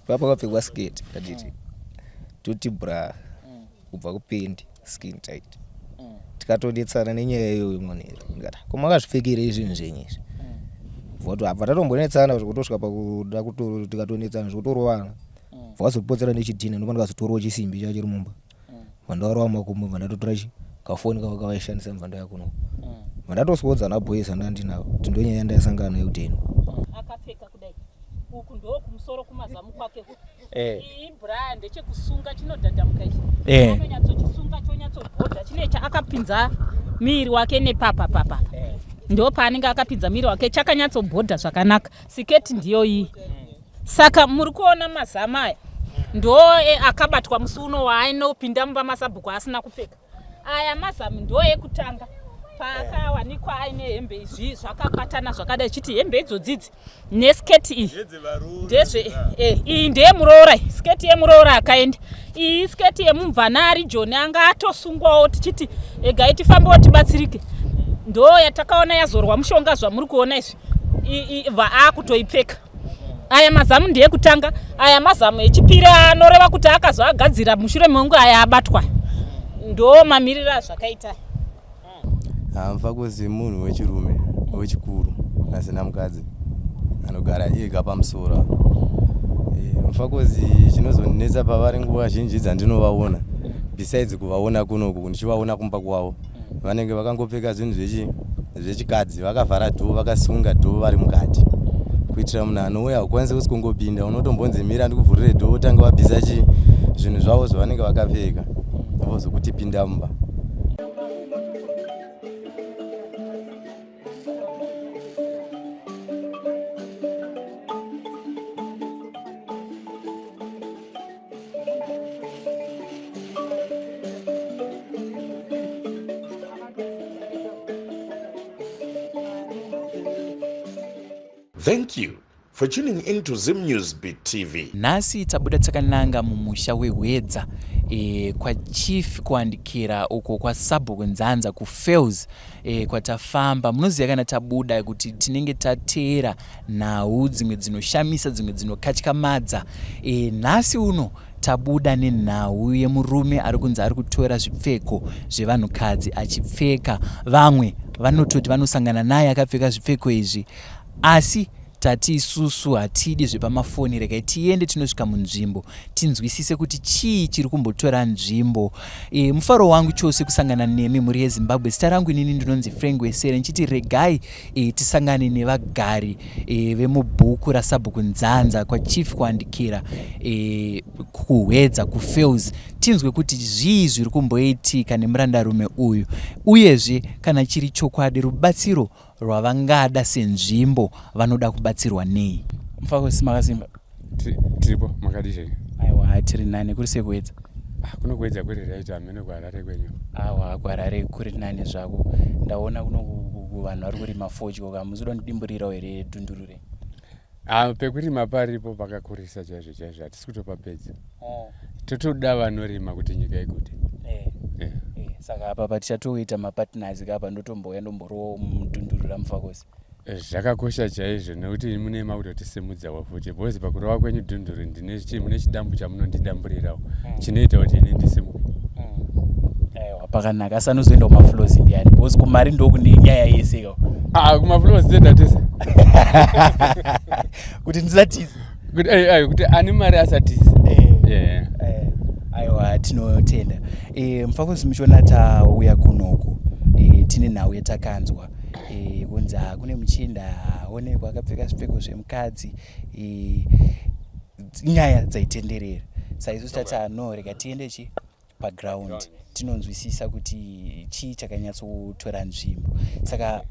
papa kapfekwa skate katiti tuti bra kubva kupendi skin tight tikatodetsana nenyaya iyoyo monero ndikati koma akazvipfekere zvinhu zvenyu izvi voto abva tatombonetsana kuti kutosvika pakuda kuti tikatondetsana zvikutorovana vazopotsera nechidhina ndopa ndikazotorowo chisimbi chacho chiri mumba vandarowa makumbo vandatotora kafoni kavo kavaishandisa mvanda yakuno vandatosvodza naboyisa ndandinawo kuti ndonyaya ndaisangana nayo uteno akapfeka kudai uku ndo kumusoro kumazamu kwake iyi brand chekusunga chinodhadhamuka ichi anonyatsochisunga chonyatsobhodha chinecha akapinza miri wake nepapa ndo paanenge akapinza miri wake chakanyatsobhodha zvakanaka siketi ndiyo iyi saka muri kuona mazamu aya ndo akabatwa musi uno waainopinda mumba masabhuku asina kupfeka aya mazamu ndo ekutanga paakawanikwa aine hembe izvi zvakabatana zvakadai chiti hembe idzodzidzi nesiketi iyi ndezve iyi ndeyemuroora siketi yemuroora akaenda iyi siketi yemumvana ari John anga atosungwawo tichiti egai tifambewo tibatsirike ndo yatakaona yazorwa mushonga zvamuri kuona izvi vaakutoipfeka aya mazamu ndeyekutanga aya mazamu echipiri anoreva kuti akazoagadzira mushure memungu aya abatwa ndo mamirira zvakaita Mfakozi munhu wechirume wechikuru asina mukadzi anogara ega pamusoro. Mfakozi chinozonetsa pavari nguva zhinji dzandinovaona besides kuvaona kunoku ndichivaona kumba kwavo vanenge vakangopfeka zvinhu zvechikadzi vakavhara dhoo vakasunga dhoo vari mukati kuitira munhu anouya ukwanise kusingopinda unotombonzi mira ndikuvhurire dhoo utanga wabvisa zvinhu zvavo zvavanenge vakapfeka vozokuti pinda mumba. Thank you for tuning into Zim Newsbeat TV. Nasi tabuda tsakananga mumusha wehwedza kwa chief kuandikira uko kwa sabhuku nzanza ku Fells kwatafamba munoziva kana tabuda kuti tinenge tateera nhau dzimwe dzinoshamisa dzimwe dzinokatyamadza nasi uno tabuda nenhau yemurume ari kunzi ari kutora zvipfeko zvevanhukadzi achipfeka vamwe vanototi vanosangana naye akapfeka zvipfeko izvi asi tati isusu hatidi zvepamafoni regai tiende tinosvika munzvimbo tinzwisise kuti chii chiri kumbotora nzvimbo. Mufaro wangu chose kusangana nemi muri yeZimbabwe. Zita rangu inini ndinonzi Frank Wesere nchiti regai tisangane nevagari vemubhuku rasabhuku nzanza kwa chief kuandikira kuhwedza ku Fells tinzwe kuti zvii zviri kumboitika nemurandarume uyu uyezve kana chiri chokwadi rubatsiro rwavangada senzvimbo vanoda kubatsirwa nei. Mfakosi makasimba tiripo makadishe aiwa tiri nane kuri sekuedza kunokuedza kuri right amene kuharare kwenyu awa kuharare kuri nane zvako ndaona kuno vanhu vari kurima fodyo kamuzoda ndidimburirawo here dhundurure pekurima paripo pakakurisa chaizvo hatisi kutopapedza totoda vanorima kuti nyika iguti saka apa patichatoita mapartners kapa ndotombouya ndomborowo mudhundurura Mufakosi. Zvakakosha chaizvo nekuti mune makutotisimudzawo futi bhozi pakurova kwenyu dhunduru mune chidambu chamunondidamburirawo chinoita kuti ine ndisimuke. Aiwa pakanaka asanozoenda kumaflozi ndiani bhozi kumari ndokune nyaya yese kumaflozi ndendatisa kuti ndisatize kuti ani mari asatize. Aiwa tinotenda. Mufakosi muchiona tauya kunoku tine nhau yatakanzwa kunzi kune muchinda aonekwa akapfeka zvipfeko zvemukadzi nyaya dzaitenderera saizvo tati no rega tiende paground tinonzwisisa kuti chii chakanyatsotora nzvimbo. Saka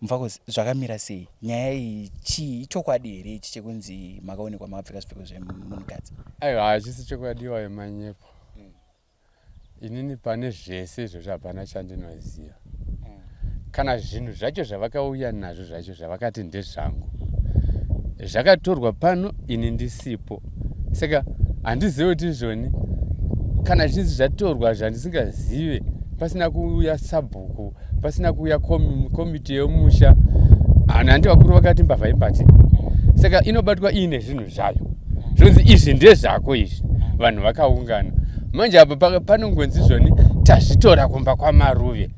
Mufakosi zvakamira sei nyaya iyi chii chokwadi here ichi chekunzi makaonekwa makapfeka zvipfeko zvemunhukadzi? Aiwa hachisi chokwadiwa yemanyepo inini pane zvese izvozvo hapana chandinoziva kana zvinhu zvacho zvavakauya nazvo zvacho zvavakati ndezvangu zvakatorwa pano ini ndisipo saka handizivi kuti izvoni kana zvinhu zvatorwa zvandisingazive pasina kuuya sabhuku pasina kuuya komiti yomusha handi vakuru vakati mbavha imbati saka inobatwa ine zvinhu zvayo zvonzi izvi ndezvako izvi vanhu vakaungana manje apa panongonzi zvoni tazvitora kumba kwaMaruve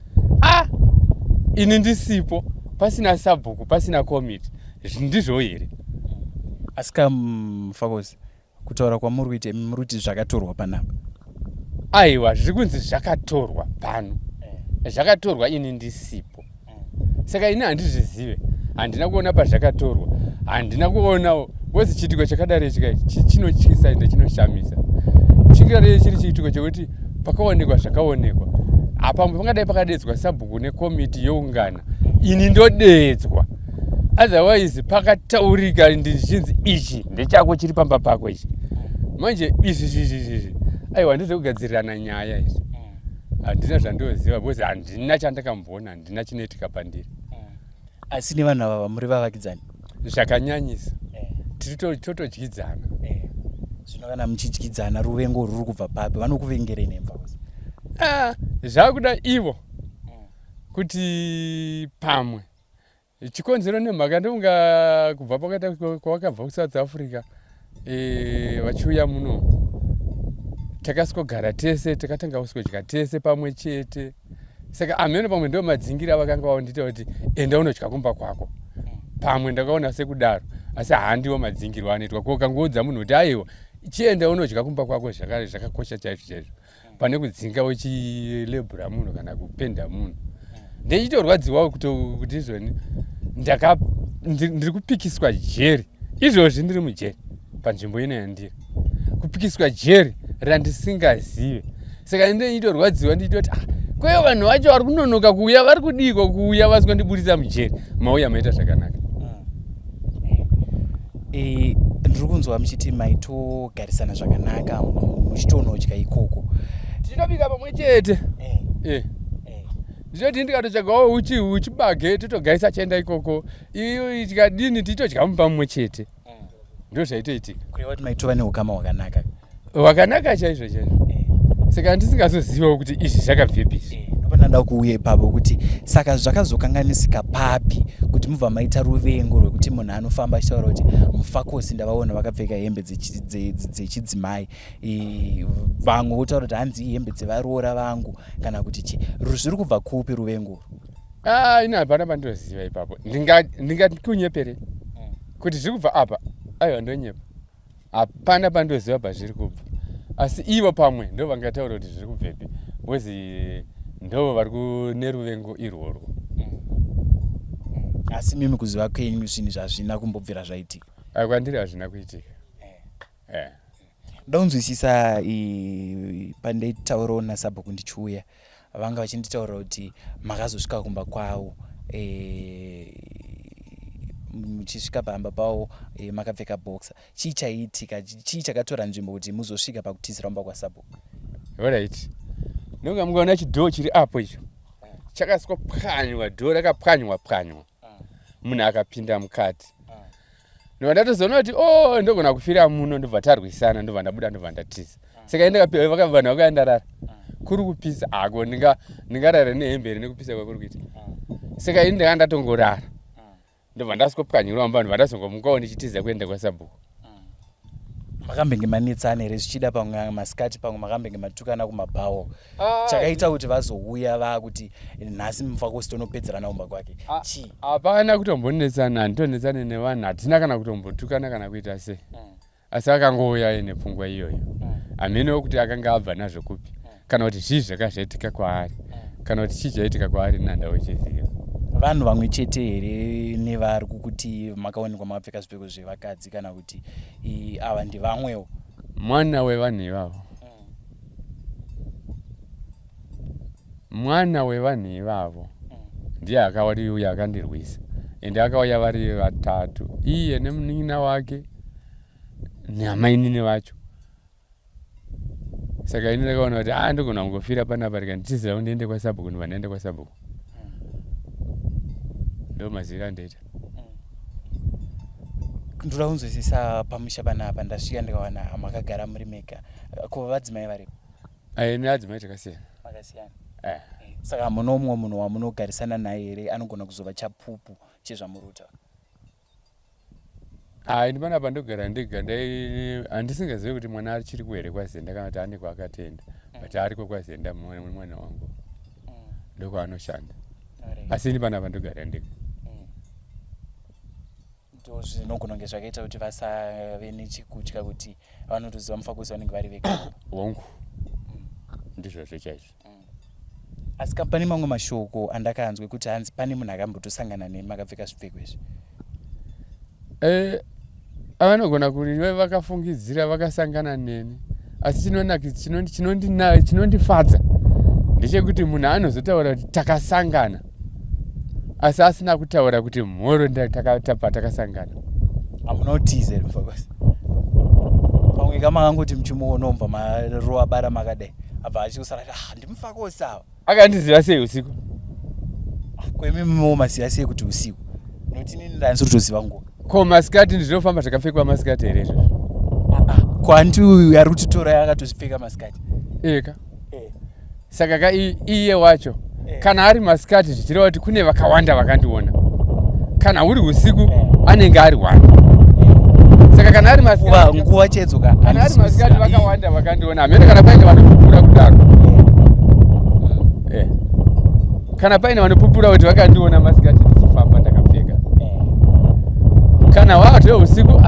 ini ndisipo pasina sabhuku pasina komiti ndizvo here asika Mfakosi kutaura kwamuri kuite muruti zvakatorwa panapa aiwa zviri kunzi zvakatorwa pano zvakatorwa ini ndisipo saka ini handizvizive handina kuona pazvakatorwa handina kuonawo wezi chiitiko chakadaro chinotyisa ende chinoshamisa chingadai chiri chiitiko chekuti pakaonekwa zvakaonekwa apa pangadai pakadedzwa sabhuku nekomiti youngana ini ndodedzwa otherwise pakataurika ndichinzi ichi ndechako chiri pamba pako ichi manje izvi aiwa ndizvekugadzirirana nyaya izvi handina zvandinoziva because handina chandakamboona handina chinoitika pandiri asi nevanhu ava vamuri vavakidzani zvakanyanyisa totodyidzana zvino kana muchidyidzana ruvengo ruri kubva papi vanokuvengerei Mfakosi zvakuda ivo kuti pamwe chikonzero nemhaka ndonga kubva pakati kwavakabva kuSouth Africa vachiuya muno takaswogara tese takatanga kuswodya tese pamwe chete saka amene pamwe ndo madzingira vakanga vaondita kuti enda unodya kumba kwako pamwe ndakaona sekudaro asi handiwo madzingirwo anoitwa kokangoudza munhu kuti aiwa chienda unodya kumba kwako zvakakosha chaizvo pane kudzinga uchilebhura munhu kana kupenda munhu ndichitorwadziwawo kuti izvoni ndiri kupikiswa jeri izvozvi ndiri mujeri panzvimbo ino yandiri kupikiswa jeri randisingazive saka ndichitorwadziwa ndichitoti kweyo vanhu vacho vari kunonoka kuuya vari kudiko kuuya vasiko ndiburitsa mujeri mauya maita zvakanaka ndiri kunzwa muchiti maitogarisana zvakanaka muchitonodya ikoko tinobika pamwe chete ndinoti ndikatotsvagawo uchibage totogaisa chaenda ikoko iyo tikadini titodya pamwe chete ndo zvaitoitika kureva kuti maitova neukama hwakanaka chaizvo chaizvo saka ndisingazozivawo kuti izvi zvakabvepisi ndopananda kuuya ipapo kuti saka zvakazokanganisika papi kuti mubva maita ruvengo rwekuti munhu anofamba achitaura kuti Mfakosi ndavaona vakapfeka hembe dzechidzimai vamwe votaura kuti hanzi ihembe dzevaroora vangu kana kuti chi zviri kubva kupi ruvengo ina hapana pandoziva ipapo ndingakunyepere kuti zviri kubva apa aiwa ndonyepa hapana pandoziva pazviri kubva asi ivo pamwe ndo vangataura kuti zviri kubvepi wezi ndo vari neruvengo irworwo asi mimi kuziva kwenyu zvinhu zvazvina kumbobvira zvaitika kwandiri hazvina kuitika ndaunzwisisa pandaitaurawo naSabhuku ndichiuya vanga vachinditaura kuti makazosvika kumba kwavo muchisvika pamba pavo makapfeka boxer chii chaitika chii chakatora nzvimbo kuti muzosvika pakutizira kumba kwaSabhuku right nonga mukaona chidhoo chiri apo icho chakaswa pwanywa dhoo rakapwanywa munhu akapinda mukati ndobva ndatozoona kuti ndogona kufira muno ndobva tarwisana ndobva ndabuda ndobva ndatiza saka vanhu vakaendarara kuri kupisa ako ndingarara nehembere nekupisa kwakuri kuita saka ini ndanga ndatongorara ndobva ndaswopwanyirwa vanhu vandazongomukawo ndichitiza kuenda kwaSabhuku makambenge manetsana here zvichida pamwe masikati pamwe makambenge matukana kumabhawo chakaita kuti vazouya vakuti nhasi Mfakosi tonopedzerana kumba kwake chii hapana kutombonetsana handitonetsane nevanhu hatina kana kutombotukana kana kuita sei asi akangouya nepfungwa iyoyo hamenowo kuti akanga abva nazvo kupi kana kuti zvii zvakazvaitika kwaari kana kuti chii chaitika kwaari nandawo chiziva vanhu vamwe chete here nevari kukuti makaonekwa makapfeka zvipfeko zvevakadzi kana kuti ava ndivamwewo mwana wevanhu ivavo mwana wevanhu ivavo ndiye akauya akandirwisa ende akauya vari vatatu iye nemunina wake nehamainini vacho saka ini ndakaona kuti ndogona kungofira panapa rikanditizira kuti ndiende kwaSabhuku ndobva ndaenda kwaSabhuku ndo maziviro andaita ndoda kunzwisisa pamusha panapa ndasvika ndikawana makagara muri mega kuva vadzimai varipo neadzimai takasiyana saka muno umwe munhu wamunogarisana naye here anogona kuzova chapupu chezvamuri kutaura ndipana apa ndogara ndega handisingazivi kuti mwana achiri kuhere kwaZenda kana kuti ane kwaakatenda but ariko kwaZenda mwana wangu ndokwaanoshanda asi ndipana apa ndogara ndega zvinogona kunge zvakaita kuti vasave nechikutya kuti vanotoziva Mufakosi vanenge vari vega wangu ndizvozvo chaizvo. Asi pane mamwe mashoko andakanzwe kuti hanzi pane munhu akambotosangana nemi makapfeka zvipfeko izvi. Avanogona kuti vakafungidzira vakasangana neni asi chinondifadza ndechekuti munhu anozotaura kuti takasangana asi asina kutaura kuti mhoro patakasangana. Amunotize Mufakosi pamwe kamakangoti muchimuona mubva marowa bara makadai abva achiusara ndiMufakosi ava akandiziva sei usiku kwemimiwo maziva sei kuti usiku nokuti inini ndanisotoziva nguva ko masikati ndinofamba zvakapfekwa masikati here izvozvo kwanti uyu ari kutitora akatozvipfeka masikati eka saka iye wacho kana ari masikati zvichireva kuti kune vakawanda vakandiona kana uri usiku anenge ari wanda saka kana ari masikati nguva chedzoka kana ari masikati vakawanda vakandiona hamene kana paine vanopupura kudaro kana paine vanopupura kuti vakandiona masikati ndichifamba ndakapfeka kana wato usiku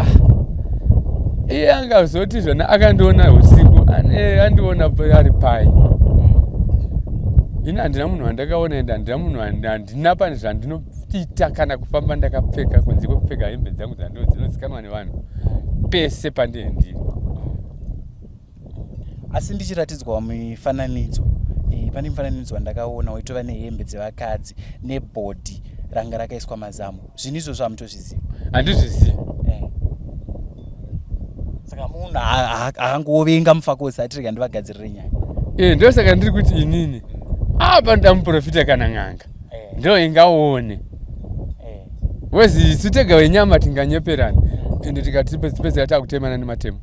iye angazoti zvona akandiona usiku andiona ari pai ini handina munhu wandakaona ende handina munhu handina pane zvandinoita kana kufamba ndakapfeka kunze kwekupfeka hembe dzangu dzinozikanwa nevanhu pese pandiri ndiri. Asi ndichiratidzwa mifananidzo pane mufananidzo wandakaona waitova nehembe dzevakadzi nebhodhi ranga rakaiswa mazamu zvinhu izvozvo hamutozviziva? Handizvizivi. Saka munhu akangovenga Mufakosi atirega ndivagadzirire nyaya. Ndosaka ndiri kuti inini apa ndoda muprofita kana n'anga ndo ingaone wezi isu tega wenyama tinganyeperana ende tikatipedzera takutemana nematemo.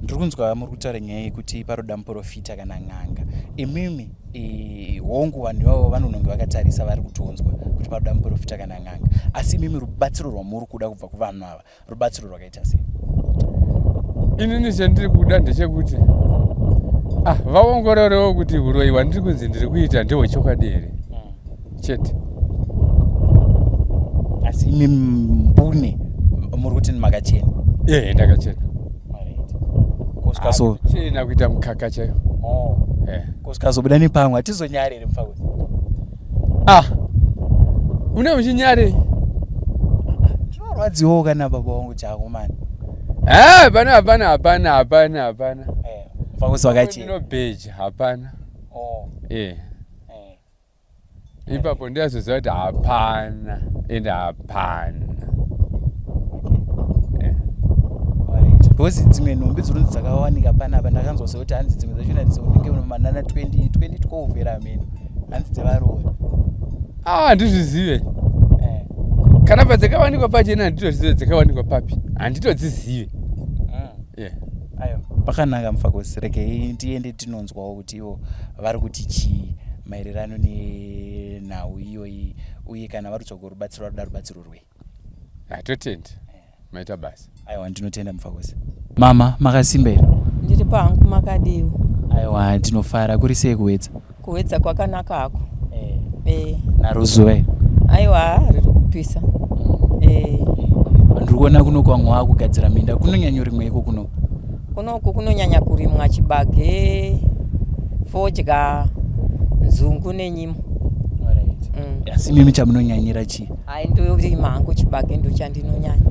Ndiri kunzwa muri kutaura nyaya yekuti paroda muprofita kana n'anga. Imimi hongu vanhu ivavo vanonge vakatarisa vari kutonzwa kuti paroda muprofita kana n'anga asi imimi rubatsiro rwamuri kuda kubva kuvanhu ava rubatsiro rwakaita sei? Inini chandiri kuda ndechekuti vaongororewo kuti uroyi hwandiri kunzi ndiri kuita ndehwechokwadi here chete. Asi imi mbune muri kuti makachena? Ndakachena. Chena kuita mukaka chaiwo. Kusikazobuda nepamwe hatizonyare here Mufakosi? Une muchinyare? Ndinorwadziwo kana baba wangu chako mani. Hapana. Mufakosi wakachena. Ndinobheja hapana. Ipapo ndiyazoziva kuti hapana ende hapana. Because dzimwe nhumbi dzirunzi dzakawanika panapa ndakanzwa sekuti hanzi dzimwe dzachona dzonenge manana 2012 era ameno hanzi dzevarowa. Handizvizive. Kana padzakawanikwa pachena handitozive dzakawanikwa papi handitodzizive. Ayo pakanaka Mufakosi regei tiende tinonzwawo kuti ivo vari kuti chii maererano nenhau iyoyi uye kana vari kutsvaga rubatsiro varuda rubatsiro rwei? Totenda maita basa. Aiwa ndinotenda Mufakosi. Mama makasimba here? Ndiri pangu makadiwa. Aiwa ndinofara kuri sei kuwedza? Kuwedza kwakanaka hako. Naruzuva here? Aiwa riri kupisa. Ndiri kuona kuno kwamwa kugadzira minda kunonyanya rimweko kuno? Kunoku kunonyanya kurimwa chibage, fodya, nzungu nenyimo. Asi mimi chamunonyanyira chii? Ndorima hangu chibage ndo chandinonyanya.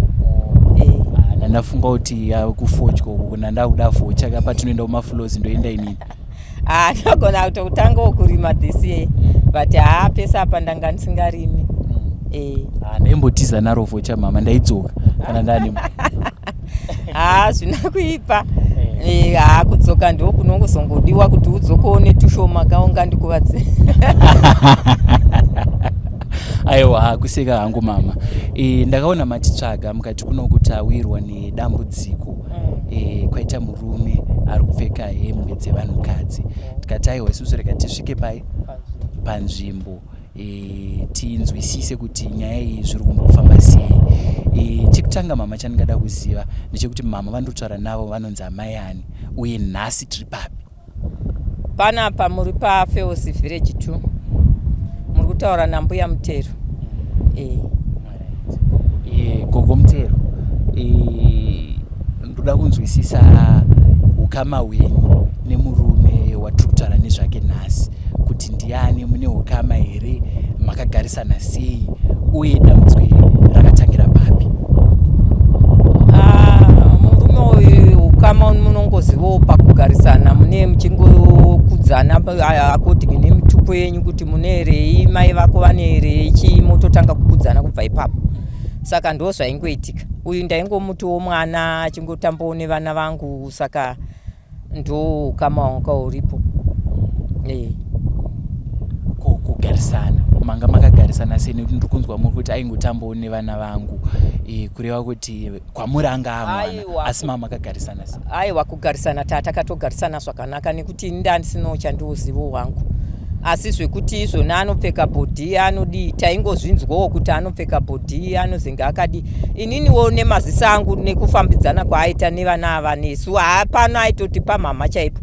Ndafunga kuti kufodya uku ndandakuda fodya kapa tunoenda kumaflozi ndoenda inini. Ndogona kutotanga kurima this year but pesa apa ndanga ndisingarimi. Ndaimbotiza naro fodya mama ndaidzoka kana ndane. Zvina kuipa. Kudzoka ndo kunongozongodiwa kuti udzokoone tushoma kaunga ndikuvadze. Aiwa kuseka hangu mama. Ndakaona matitsvaga mukati kuno kuti awirwa nedambudziko. Kwaita murume ari kupfeka hembe dzevanhukadzi. Tikati aiwa isusu rega tisvike panzvimbo tinzwisise kuti nyaya iyi zviri kumbofamba sei. Chekutanga mama chandingada kuziva ndechekuti mama vandotaura navo vanonzi amai ani uye nhasi tiri papi? Panapa muri paFeos Village 2 muri kutaura nambuya Mutero. Gogo Mutero, ndoda kunzwisisa ukama hwenyu nemurume watiri kutaura nezvake nhasi kuti ndiani, mune ukama here, makagarisana sei uye dambudziko rakatangira papi? Murume uyu ukama munongozivawo pakugarisana mune muchingokudzana according nemitupo yenyu kuti mune herei, mai vako vane herei, chii mototanga kukudzana kubva ipapo. Saka ndo zvaingoitika. Uyu ndaingomutiwo mwana achingotambawo nevana vangu, saka ndo ukama wanga uripo. Kugarisana, manga makagarisana sei? Nekuti ndiri kunzwa muri kuti aingotambawo nevana vangu, kureva kuti kwamuri anga amwana asi mama makagarisana sei? Aiwa, kugarisana takatogarisana zvakanaka nekuti ini ndandisinawo chandiozivo hwangu, asi zvekuti izvona anopfeka bhodhi anodi taingozvinzwawo kuti anopfeka bhodhi anozinga akadi. Ininiwo nemaziso angu nekufambidzana kwaaita nevana ava nesu hapano aitoti pamama chaipo.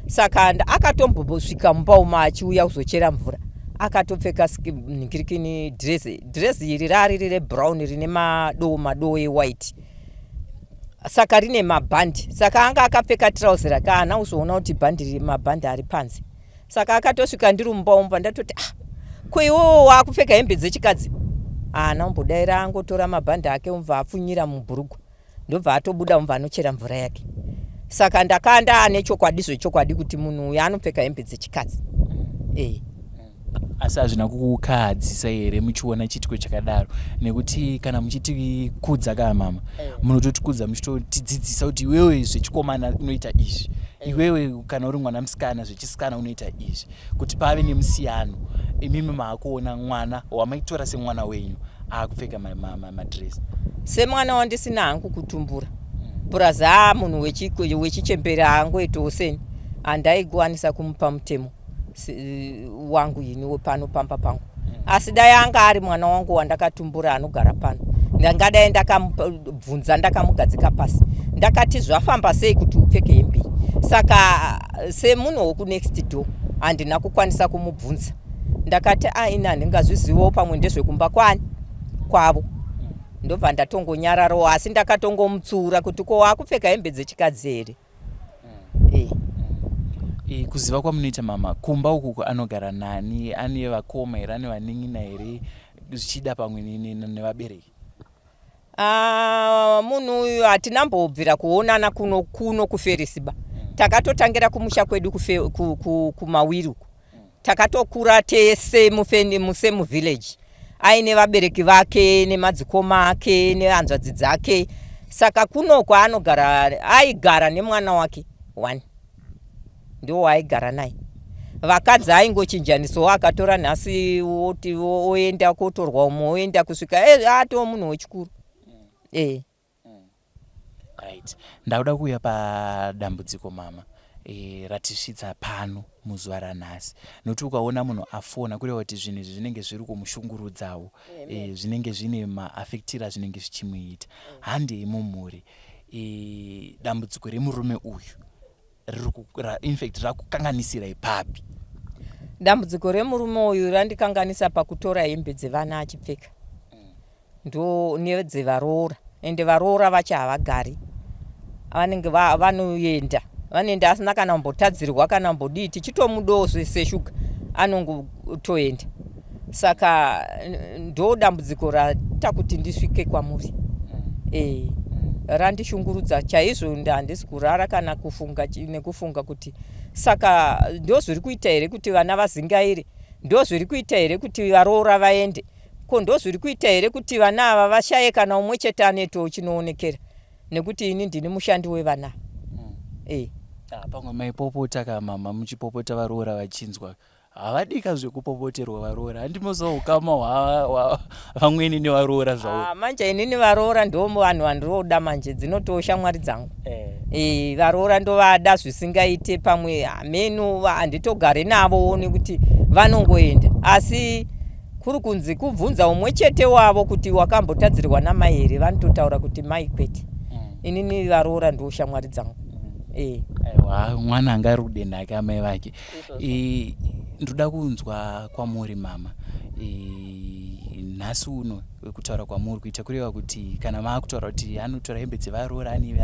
Saka akatombosvika mumba umo achiuya kuzochera mvura akatopfeka ningirikini dresi iri rari rebrown rine madoo ewhite, saka rine mabhandi. Saka anga akapfeka trouser rake haana kuzoona kuti mabhandi ari panze. Saka akatosvika ndiri mumba umo ndatoti ko iwowo wakupfeka hembe dzechikadzi? Haana kumbodaira, angotora mabhandi ake umva apfunyira mubhurugwa ndobva atobuda umva anochera mvura yake. Saka ndakanda ane chokwadi zvechokwadi kuti munhu uyu anopfeka hembe dzechikadzi. Asi hazvina kukahadzisa here muchiona chitiko chakadaro? Nekuti kana muchiti kudza kana mama munototikudza muchitotidzidzisa kuti iwewe zvechikomana unoita izvi, iwewe kana uri mwana musikana zvechisikana unoita izvi, kuti pave nemusiyano. Imimi maakuona mwana wamaitora semwana wenyu akupfeka madresi. Semwana wandisina hangu kutumbura puraza munhu wechichembera angoitawo seni, handaigwanisa kumupa mutemo wangu ini pano pamba pangu. Asi dai anga ari mwana wangu wandakatumbura anogara pano, ndangadai ndakamubvunza ndakamugadzika pasi ndakati zvafamba sei kuti upfeke hembe. Saka semunhu wokunext door handina kukwanisa kumubvunza, ndakati ina handingazvizivawo pamwe ndezvekumba kwavo. Ndobva ndatongonyararawo, asi ndakatongomutsura kuti ko wakupfeka hembe dzechikadzi here. Kuziva kwamunoita mama, kumba uku anogara nani? Ane vakoma here, ane vanin'ina here, zvichida pamwe nevabereki? Munhu uyu hatinambobvira kuonana kuno kuFerisiba. Takatotangira kumusha kwedu kumawiri uku. Takatokura tese musemu village. Aine vabereki vake nemadzikoma ake nehanzvadzi dzake. Saka kuno kwaanogara aigara nemwana wake 1 ndio waigara naye. Vakadzi aingochinjanisawo, akatora nhasi oenda kotorwa umwe oenda kusvika atoo munhu wechikuru. Right. Ndauda kuuya padambudziko mama ratisvitsa pano muzuva ranhasi, nokuti ukaona munhu afona kureva kuti zvinhu izvi zvinenge zviri kumushungurudzawo, zvinenge zvine maaffectira zvinenge zvichimuita. Handei mumhuri, dambudziko remurume uyu infact rakukanganisira ipapi? Dambudziko remurume uyu randikanganisa pakutora hembe dzevana achipfeka, ndo nedzevaroora. Ende varoora vacho havagari, vanenge vanoenda asina kana kumbotadzirwa kana kumbodii, tichitomudowo seshuga anongotoenda. Saka ndo dambudziko rata kuti ndisvike kwamuri. Randishungurudza chaizvo, handisi kurara kana kufunga kuti saka ndo zviri kuita here kuti vana vazingaire, ndo zviri kuita here kuti varoora vaende, ko ndo zviri kuita here kuti vana ava vashaye kana umwe chete aneto chinoonekera, nekuti ini ndini mushandi wevana. Pamwe maipopota kana mama muchipopota varoora vachinzwa, havadika zvekupopoterwa varoora? Handimozawo ukama vamweni nevaroora zvavo? Manje inini varoora ndo vanhu vandiroda manje, dzinotowo shamwari dzangu. Varoora ndovada zvisingaite, pamwe menu handitogare navo nekuti vanongoenda, asi kuri kunzi kubvunza umwe chete wavo kuti wakambotadzirwa namai here vanototaura kuti mai kwete inini varoora ndo shamwari dzangu. Aiwa mwana anga rude nake amai vake. Ndoda kunzwa kwamuri mama nhasi uno kutaura kwamuri kuita kureva kuti kana maakutaura kuti anotora hembe dzevaroora ani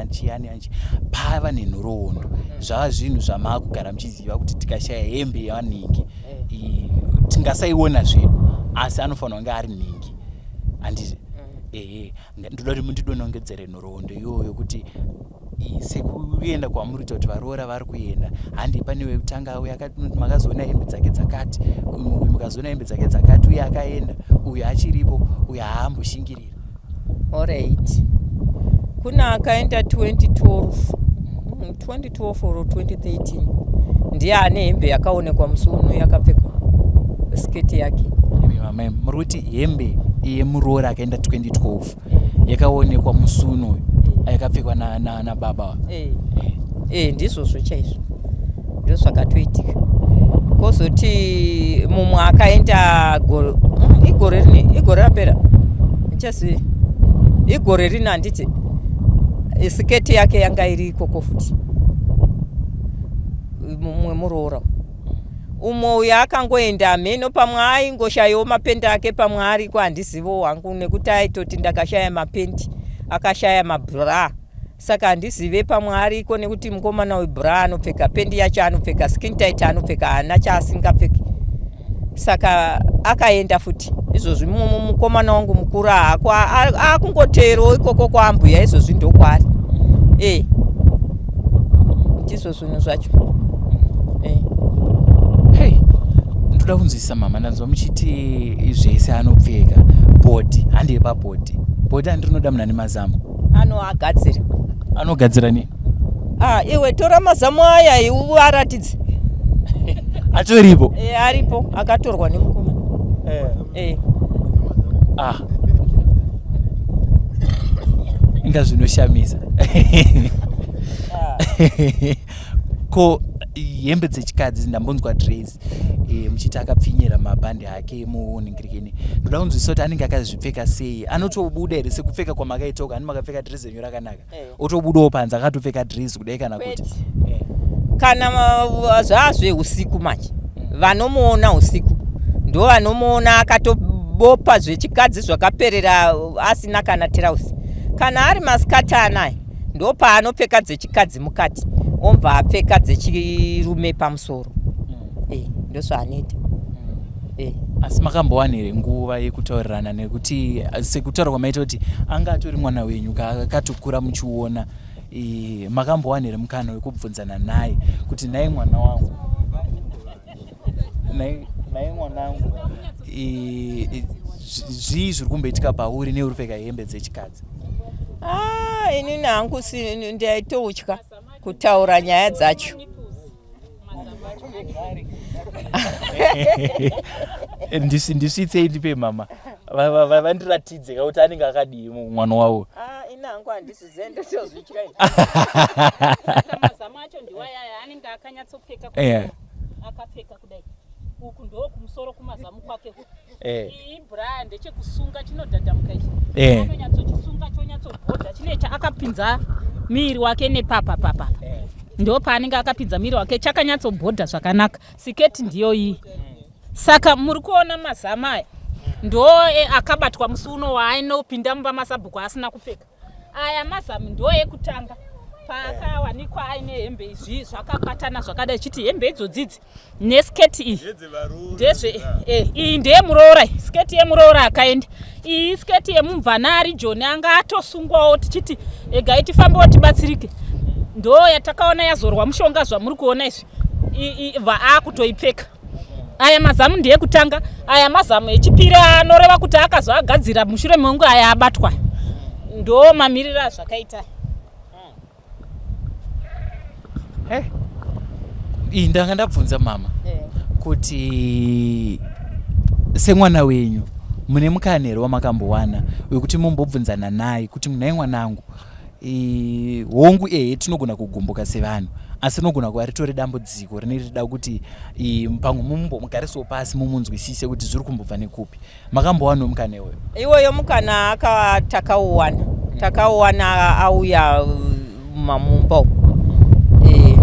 pava nenhoroondo zvava zvinhu zvamaakugara muchiziva kuti tikashaya hembe yavanhingi tingasaiona zvedu asi anofanira kunge ari nhingi handiti. Ndoda kuti mundidonongedzere nhoroondo iyoyo kuti sekuenda kwamuri kuti varoora vari kuenda handi pane wekutanga auya akati makazoona hembe dzake dzakati mukazoona hembe dzake dzakati uye akaenda uyo achiripo uyo haamboshingirira. Alright, kuna akaenda 2012 or 2013 ndiye ane hembe yakaonekwa musi uno yakapfekwa sketi yake. Mamai muri kuti hembe yemuroora akaenda 2012 yakaonekwa musi uno yakapfekwa nababa. Ndizvozvo chaizvo ndo zvakatoitika. Kozoti mumwe akaenda igore rapera ndichazivi igore rino handiti siketi yake yanga iri ikoko futi mumwe muroora umwe uyo akangoenda mheno pamwe aingoshayawo mapendi ake pamwe ariko handizivo hangu nekuti aitoti ndakashaya mapendi akashaya mabhra saka handizive pamwe ariko nekuti mukomana webhra anopfeka pendi yacho anopfeka skin tight anopfeka hana chaasingapfeki saka akaenda futi izvozvi mukomana wangu mukuru akungoteerawo ikoko kwaambuya izvozvi ndokwari ndizvo zvinhu zvacho. Ndoda kunzwisisa mama ndanzwa muchiti zvese anopfeka bhodhi handi yepabhodhi bhodhi handinoda muna nemazamu anoagadzira. Anogadzira ni? Iwe tora mazamu aya iwe aratidze. Atoripo? Aripo akatorwa nemukomana. Inga zvinoshamisa. Ko hembe dzechikadzi ndambonzwa dress muchiti akapfinyira mabhandi ake muningirikeni. Ndoda kunzwisisa kuti anenge akazvipfeka sei. Anotobuda here sekupfeka kwamakaitoka hani makapfeka dress yenyu rakanaka. Otobudawo panze akatopfeka dress kudai kana kuti. Kana zvazve usiku manje vanomuona usiku ndo vanomuona akatobopa zvechikadzi zvakaperera asina kana tirausi. Kana ari masikati anaya ndo paanopfeka dzechikadzi mukati obva apfeka dzechirume pamusoro. Ndo zvaanoita. Asi makambowana here nguva yekutaurirana nekuti sekutaura kwamaita kuti anga atori mwana wenyu akatokura muchiona makambowana here mukana wekubvunzana naye kuti naye mwana wangu naye mwanangu zvii zviri kumboitika pauri neuri pfeka hembe dzechikadzi? Inini hangu ndaitotya kutaura nyaya dzacho. Ndisvitsei ndipe mama vandiratidze kuti anenge akadii mwana wavo. Ina hangu handisize ndotozvitya. Mazamu acho ndiwayaya anenge akanyatsopfeka akapfeka kudai uku ndo kumusoro kumazamu kwake ibhra ndechekusunga chinodhadhamuka ichi anonyatsochisunga chonyatsobhodha chinecha akapinza miri wake nepapa ndo paanenge akapinza miri wake chakanyatsobhodha zvakanaka. Siketi ndiyo iyi. Saka muri kuona mazamu aya ndo akabatwa musi uno waainopinda mumasabhuku asina kupfeka. Aya mazamu ndo ekutanga paakawanikwa aine hembe izvi zvakabatana zvakadai chiti hembe idzodzidzi nesiketi iyi ndezve iyi ndeyemuroora. Siketi yemuroora akaenda iyi siketi yemumvana ari Joni anga atosungwawo tichiti egai tifambewo tibatsirike ndo yatakaona yazorwa mushonga zvamuri kuona izvi vaakutoipfeka. Aya mazamu ndeyekutanga. Aya mazamu echipiri anoreva kuti akazoagadzira mushure mengu aya abatwa ndo mamirira zvakaita. Ndanga ndabvunza mama kuti semwana wenyu mune mukanero wamakambowana wekuti mumbobvunzana naye kuti munai mwanangu hongu tinogona kugumbuka sevanhu asi rinogona kuva ritori dambudziko rine rida kuti pamwe mumbogarisawo pasi mumunzwisise kuti zviri kumbobva nekupi. Makambowana mukana iwoyo? Iwoyo mukana takauwana auya mamumba.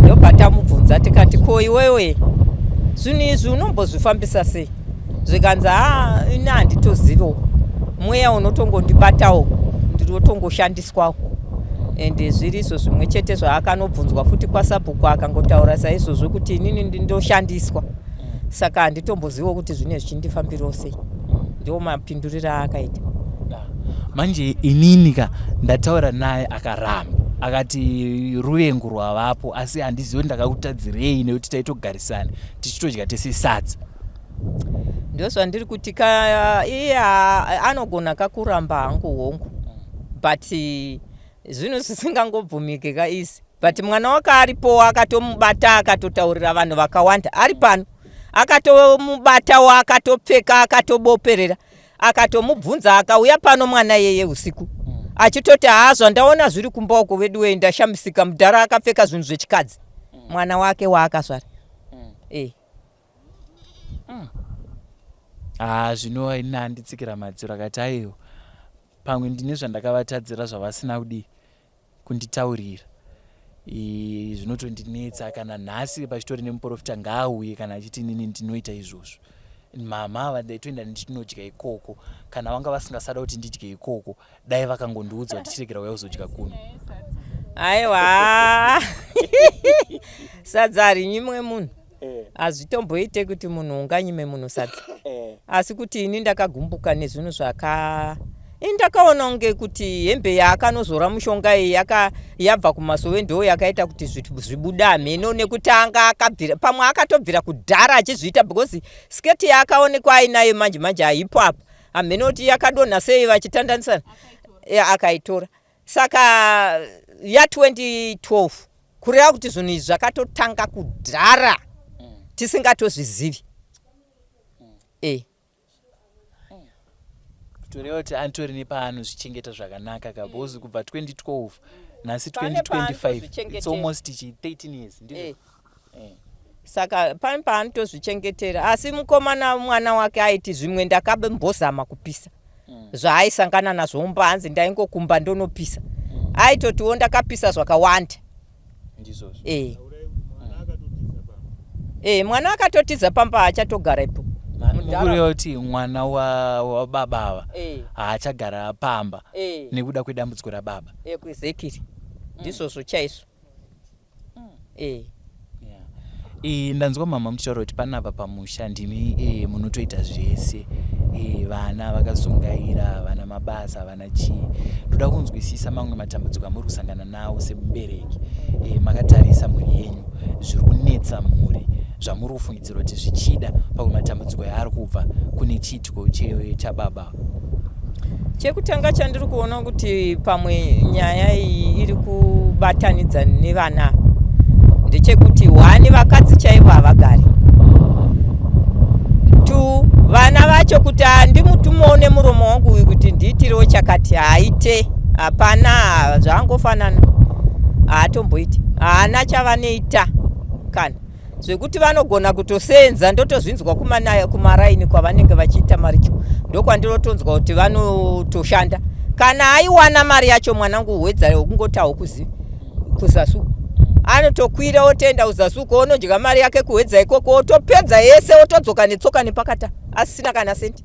Ndobva tamubvunza tikati ko iwewe zvinhu izvi unombozvifambisa sei? Zvikanzi ini handitozivawo, mweya unotongondibatawo ndinotongoshandiswawo. Ende zviri izvo zvimwe chete zvaakanobvunzwa futi kwaSabhuku akangotaura saizvozvo kuti inini ndindoshandiswa. Saka handitombozivawo kuti zvine zvichindifambirawo sei. Ndo mapinduriro aakaita. Manje ininika ndataura naye akaramba akati ruvengo rwavapo, asi handizivi ndakakutadzirei nekuti taitogarisana tichitodya tese sadza. Ndozvandiri kuti iye anogona kakuramba hangu hongu, but zvinhu zvisingangobvumike kaisi. But mwana wake aripo akatomubata akatotaurira vanhu vakawanda ari pano, akatomubatawo akatopfeka akatoboperera akatomubvunza akauya pano mwana yeye usiku achitoti zvandaona zviri kumba uko vedu wei ndashamisika, mudhara akapfeka zvinhu zvechikadzi, mwana wake waakazvara. Zvino ina handitsikira madziro akati aiwo pamwe ndine zvandakavatadzira zvavasina kudi kunditaurira. Zvinotondinetsa kana nhasi pachitori nemuprofita ngaauye kana achiti nini ndinoita izvozvo. Mama vandaitoenda ndichinodya ikoko, kana vanga vasingasada kuti ndidye ikoko dai vakangondiudza kuti tichirегera uya uzodya kuno. Aiwa sadza harinyimwe munhu, hazvitomboite kuti munhu unganyime munhu sadza, asi kuti ini ndakagumbuka nezvinhu ndakaona kunge kuti hembe yaakanozora mushonga iyi yabva kumasove ndo yakaita kuti zvibuda mheno, nekuti anga akabvira pamwe akatobvira kudhara achizviita because sketi yaakaonekwa ainayo manje manje haipo apa, hamheno kuti yakadonha sei vachitandanisana akaitora. Saka ya2012 kureva kuti zvinhu izvi zvakatotanga kudhara tisingatozvizivi. Kureva kuti antori nepaanozvichengeta zvakanaka kabozi kubva 2012 nhasi 2025 it's almost 13 years. Saka pane paanotozvichengetera, asi mukomana mwana wake aiti zvimwe ndakambozama kupisa zvaaisangana nazvo mbanzi ndaingokumba ndonopisa, aitotiwo ndakapisa zvakawanda. Mwana akatotiza pamba achatogarapo. Kureva kuti mwana wababa haachagara pamba nekuda kwedambudziko rababa. Kwezekiri ndizvozvo chaizvo. Ndanzwa mama muchitaura kuti panapa pamusha ndimi munotoita zvese, vana vakasungaira, vana mabasa, vana chii. Ndoda kunzwisisa mamwe matambudziko amuri kusangana nawo semubereki, makatarisa mhuri yenyu, zviri kunetsa mhuri zvamuri kufungidzira kuti zvichida pamwe matambudziko yaari kubva kune chiitiko chababa. Chekutanga chandiri kuona kuti pamwe nyaya iyi iri kubatanidza nevana ndechekuti wani vakadzi chaivo havagari. Vana vacho kuti handimutumawo muromo wangu uyu kuti ndiitirewo chakati haite, hapana, zvaangofanana, haatomboiti, haana chavanoita kana zvekuti vanogona kutosenza ndotozvinzwa kumaraini kwavanenge vachiita maricho, ndokwandirotonzwa kuti vanotoshanda. Kana aiwana mari yacho mwanangu hwedza kungotawo kuzasuku, anotokwira otoenda kuzasuku onodya mari yake kuhwedza ikoko otopedza yese otodzoka netsoka nepakata asina kana senti.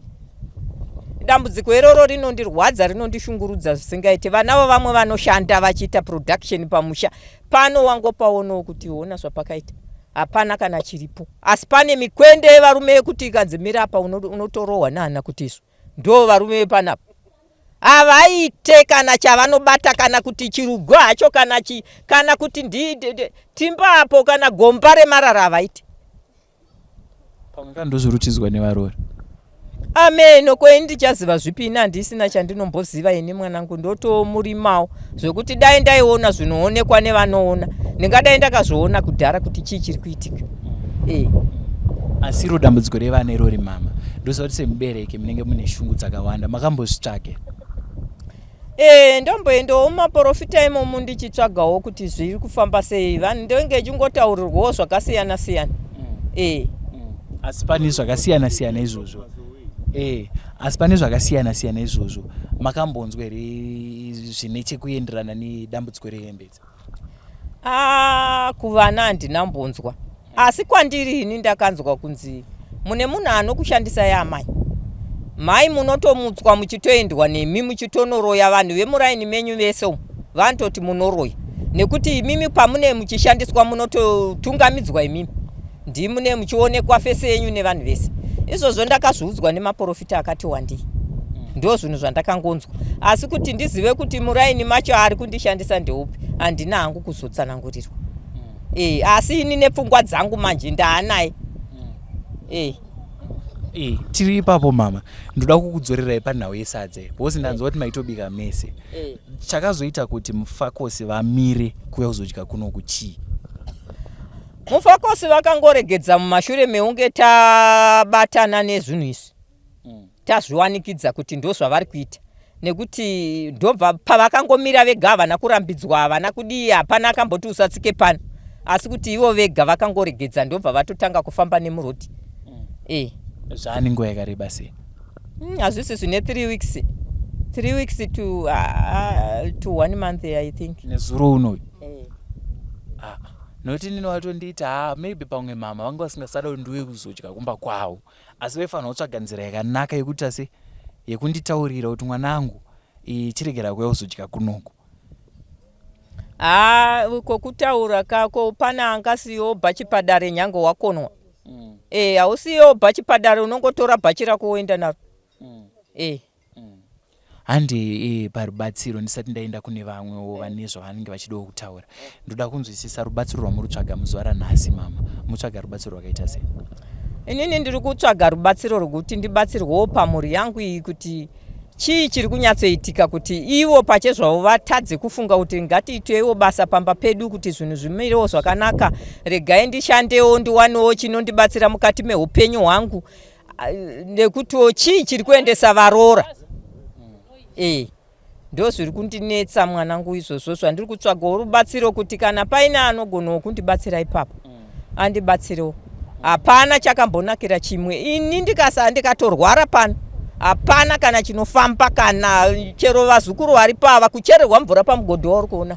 Dambudziko iroro rinondirwadza rinondishungurudza zvisingaite. Vanavo vamwe vanoshanda vachiita production pamusha, pano wangopaonawo kuti ona zvapakaita hapana kana chiripo, asi pane mikwende yevarume yekuti ikanzi mira apa unotorohwa nana kuti izvo ndo varume vepanapa havaite kana chavanobata, kana kuti chirugu hacho kana kuti timba apo kana gomba remarara havaite. Pamwe kandozvirutizwa nevarori. Ameno kweini ndichaziva zvipi, ina handisina chandinomboziva ini mwanangu, ndotomurimawo zvekuti dai ndaiona zvinoonekwa nevanoona ndingadai ndakazviona kudhara kuti chii chiri kuitika. Asi iro dambudziko revana irori mama, ndoziva kuti semubereki munenge mune shungu dzakawanda, makambozvitsvake? ndomboendawo mumaprofita imomo ndichitsvagawo kuti zviri kufamba sei, vanhu ndenge chingotaurirwawo zvakasiyana siyana. Asi pane zvakasiyana siyana izvozvo. Asi pane zvakasiyana siyana izvozvo. Makambonzwa here zvine chekuenderana nedambudziko rehembedza? Kuvana handinambonzwa, asi kwandiri ini ndakanzwa kunzi mune munhu anokushandisa yamai. Mai munotomutswa muchitoendwa nemi muchitonoroya vanhu vemuraini menyu vese vanototi munoroya, nekuti imimi pamune muchishandiswa munototungamidzwa imimi, ndimune muchionekwa fese yenyu nevanhu vese. Izvozvo ndakazviudzwa nemaprofita akati wandei, ndo zvinhu zvandakangonzwa. Asi kuti ndizive kuti muraini macho ari kundishandisa ndeupi, handina hangu kuzotsanangurirwa. Asi ini nepfungwa dzangu manje ndaanaye. Tiri ipapo mama, ndoda kukudzorerai panhau yesadza bhosi ndanzwa kuti maitobika mese. Chakazoita kuti Mufakosi vamire kuuya kuzodya kunoku chii? Mufakosi vakangoregedza mumashure meunge tabatana nezvinhu izvi, tazviwanikidza kuti ndo zvavari kuita, nekuti ndobva pavakangomira vega havana kurambidzwa, havana kudii, hapana akamboti usatsike pano, asi kuti ivo vega vakangoregedza ndobva vatotanga kufamba nemurodhi. Zvani nguva yakareba sei? Hazvisi zvine 3 weeks. 3 weeks to 1 month I think. Nezuro unoyu? Noti nino watondita maybe pamwe mama vanga vasingasada ndiwe kuzodya kumba kwawo, asi vefanira kutsvaga nzira yakanaka yekuti ase yekunditaurira kuti mwanangu chiregera kuuya kuzodya kunoku. Kokutaura kako pana angasiyo bhachi padare nyange wakonwa. Hausiyo bhachi padare, unongotora bhachi rako woenda naro. Handi parubatsiro ndisati ndaenda kune vamwewo vane zvavanenge vachida kutaura, ndoda kunzwisisa rubatsiro rwamurutsvaga muzuva ranhasi mama. Mutsvaga rubatsiro rwakaita sei? Inini ndiri kutsvaga rubatsiro rwekuti ndibatsirwewo pamhuri yangu iyi, kuti chii chiri kunyatsoitika, kuti ivo pachezvavo vatadze kufunga kuti ngatiitewo basa pamba pedu kuti zvinhu zvimirewo zvakanaka, regai ndishandewo ndiwanewo chinondibatsira mukati meupenyu hwangu, nekutiwo chii chiri kuendesa varoora. Ndo zviri kundinetsa mwanangu izvozvo zvandiri kutsvagawo rubatsiro, kuti kana paina anogonawo kundibatsira ipapo andibatsirewo. Hapana chakambonakira chimwe, ini ndikatorwara pano hapana kana chinofamba, kana chero vazukuru vari pava kuchererwa mvura pamugodhi wauri kuona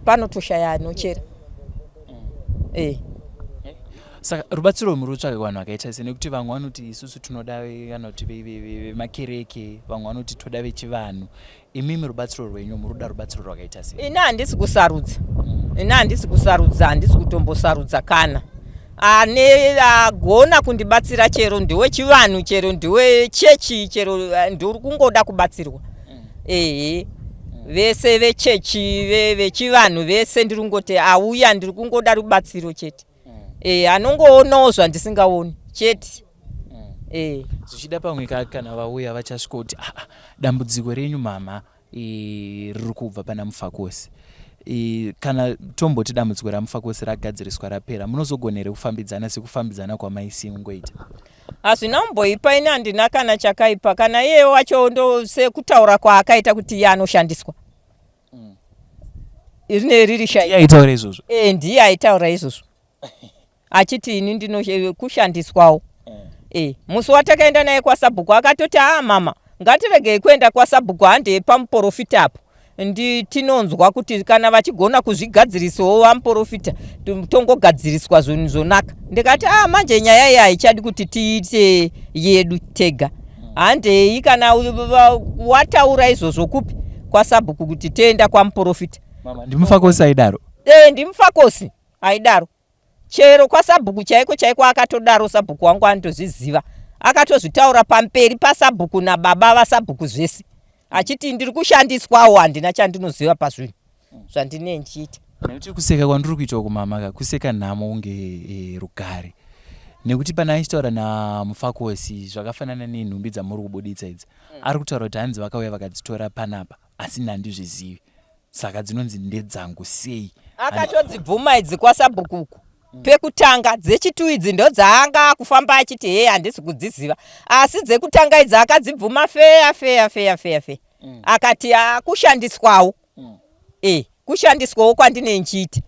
panotoshaya anochera. Saka rubatsiro murutsvaga vanhu vakaita sei? Nekuti vamwe vanoti isusu tinoda vanoti vemakereke, vamwe vanoti toda vechivanhu. Imimi rubatsiro rwenyu muruda rubatsiro rwakaita sei? Ini handisi kusarudza, handisi kutombosarudza kana agona kundibatsira, chero ndiwe chivanhu, chero ndiwe chechi, chero ndiri kungoda kubatsirwa. Vese vechechi vechivanhu vese ndiri kungoti auya, ndiri kungoda rubatsiro chete. Anongoonawo zvandisingaoni chete. Zvichida pamwe kana vauya vachasvika kuti dambudziko renyu mama riri kubva pana Mufakosi, kana tomboti dambudziko raMufakosi ragadziriswa rapera, munozogona here kufambidzana sekufambidzana kwamaisingoita? Hazvina kumboipa, ini handina kana chakaipa, kana iye wacho ndo sekutaura kwaakaita kuti iye anoshandiswa. Rine riri shairi aitaura izvozvo? Ndiye aitaura izvozvo achiti ini ndinokushandiswawo. Musi watakaenda naye kwaSabhuku akatoti mama ngatiregei kuenda kwaSabhuku, handei pamuprofita apo tinonzwa kuti kana vachigona kuzvigadzirisawo vamuprofita tongogadziriswa zvinhu zvonaka. Ndikati manje nyaya iyi haichadi kuti tiite yedu tega, handei kana wataura izvozvo kupi kwaSabhuku kuti toenda kwamuprofita. Mama ndiMufakosi aidaro? NdiMufakosi aidaro, chero kwaSabhuku chaiko akatodaro. Sabhuku wangu anotozviziva, akatozvitaura pamberi paSabhuku nababa vaSabhuku zvese, achiti ndiri kushandiswawo, handina chandinoziva pazvinhu zvandinenge ndichiita. Nekuti kuseka kwandiri kuita kumama kuseka nhamo unge rugare, nekuti pana achitaura naMufakosi zvakafanana nenhumbi dzamuri kubuditsa idzi, ari kutaura kuti hanzi vakauya vakadzitora panapa asi handizvizivi, saka dzinonzi ndedzangu sei. Akatodzibvuma idzi kwaSabhukuku pekutanga, dzechitui idzi ndo dzaanga kufamba achiti handisi kudziziva, asi dzekutanga idzi akadzibvuma feya. akati kushandiswawo kushandiswawo kwandine nchiti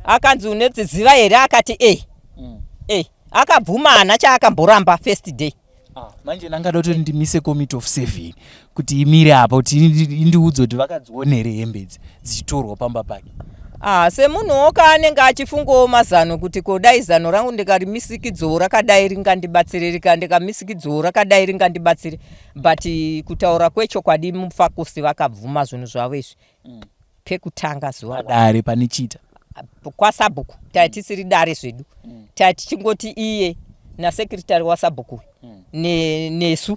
akanzi unodziziva here akati akabvumana chaakamboramba first day. Manje nangada kuti ndimise committee of 7 kuti imire apa kuti indiudze kuti vakadzionere hembe dzichitorwa pamba pake. Semunhuwo kaanenge achifungawo mazano kuti kodai zano rangu ndikarimisikidzwo rakadai ringandibatsire ndikamisikidzwo rakadai ringandibatsire, but kutaura kwechokwadi Mufakosi vakabvuma zvinhu zvavo izvi pekutanga zuva dare pane chita kwaSabhuku tati tisiri dare zvedu tati tichingoti iye nasekretari waSabhuku nesu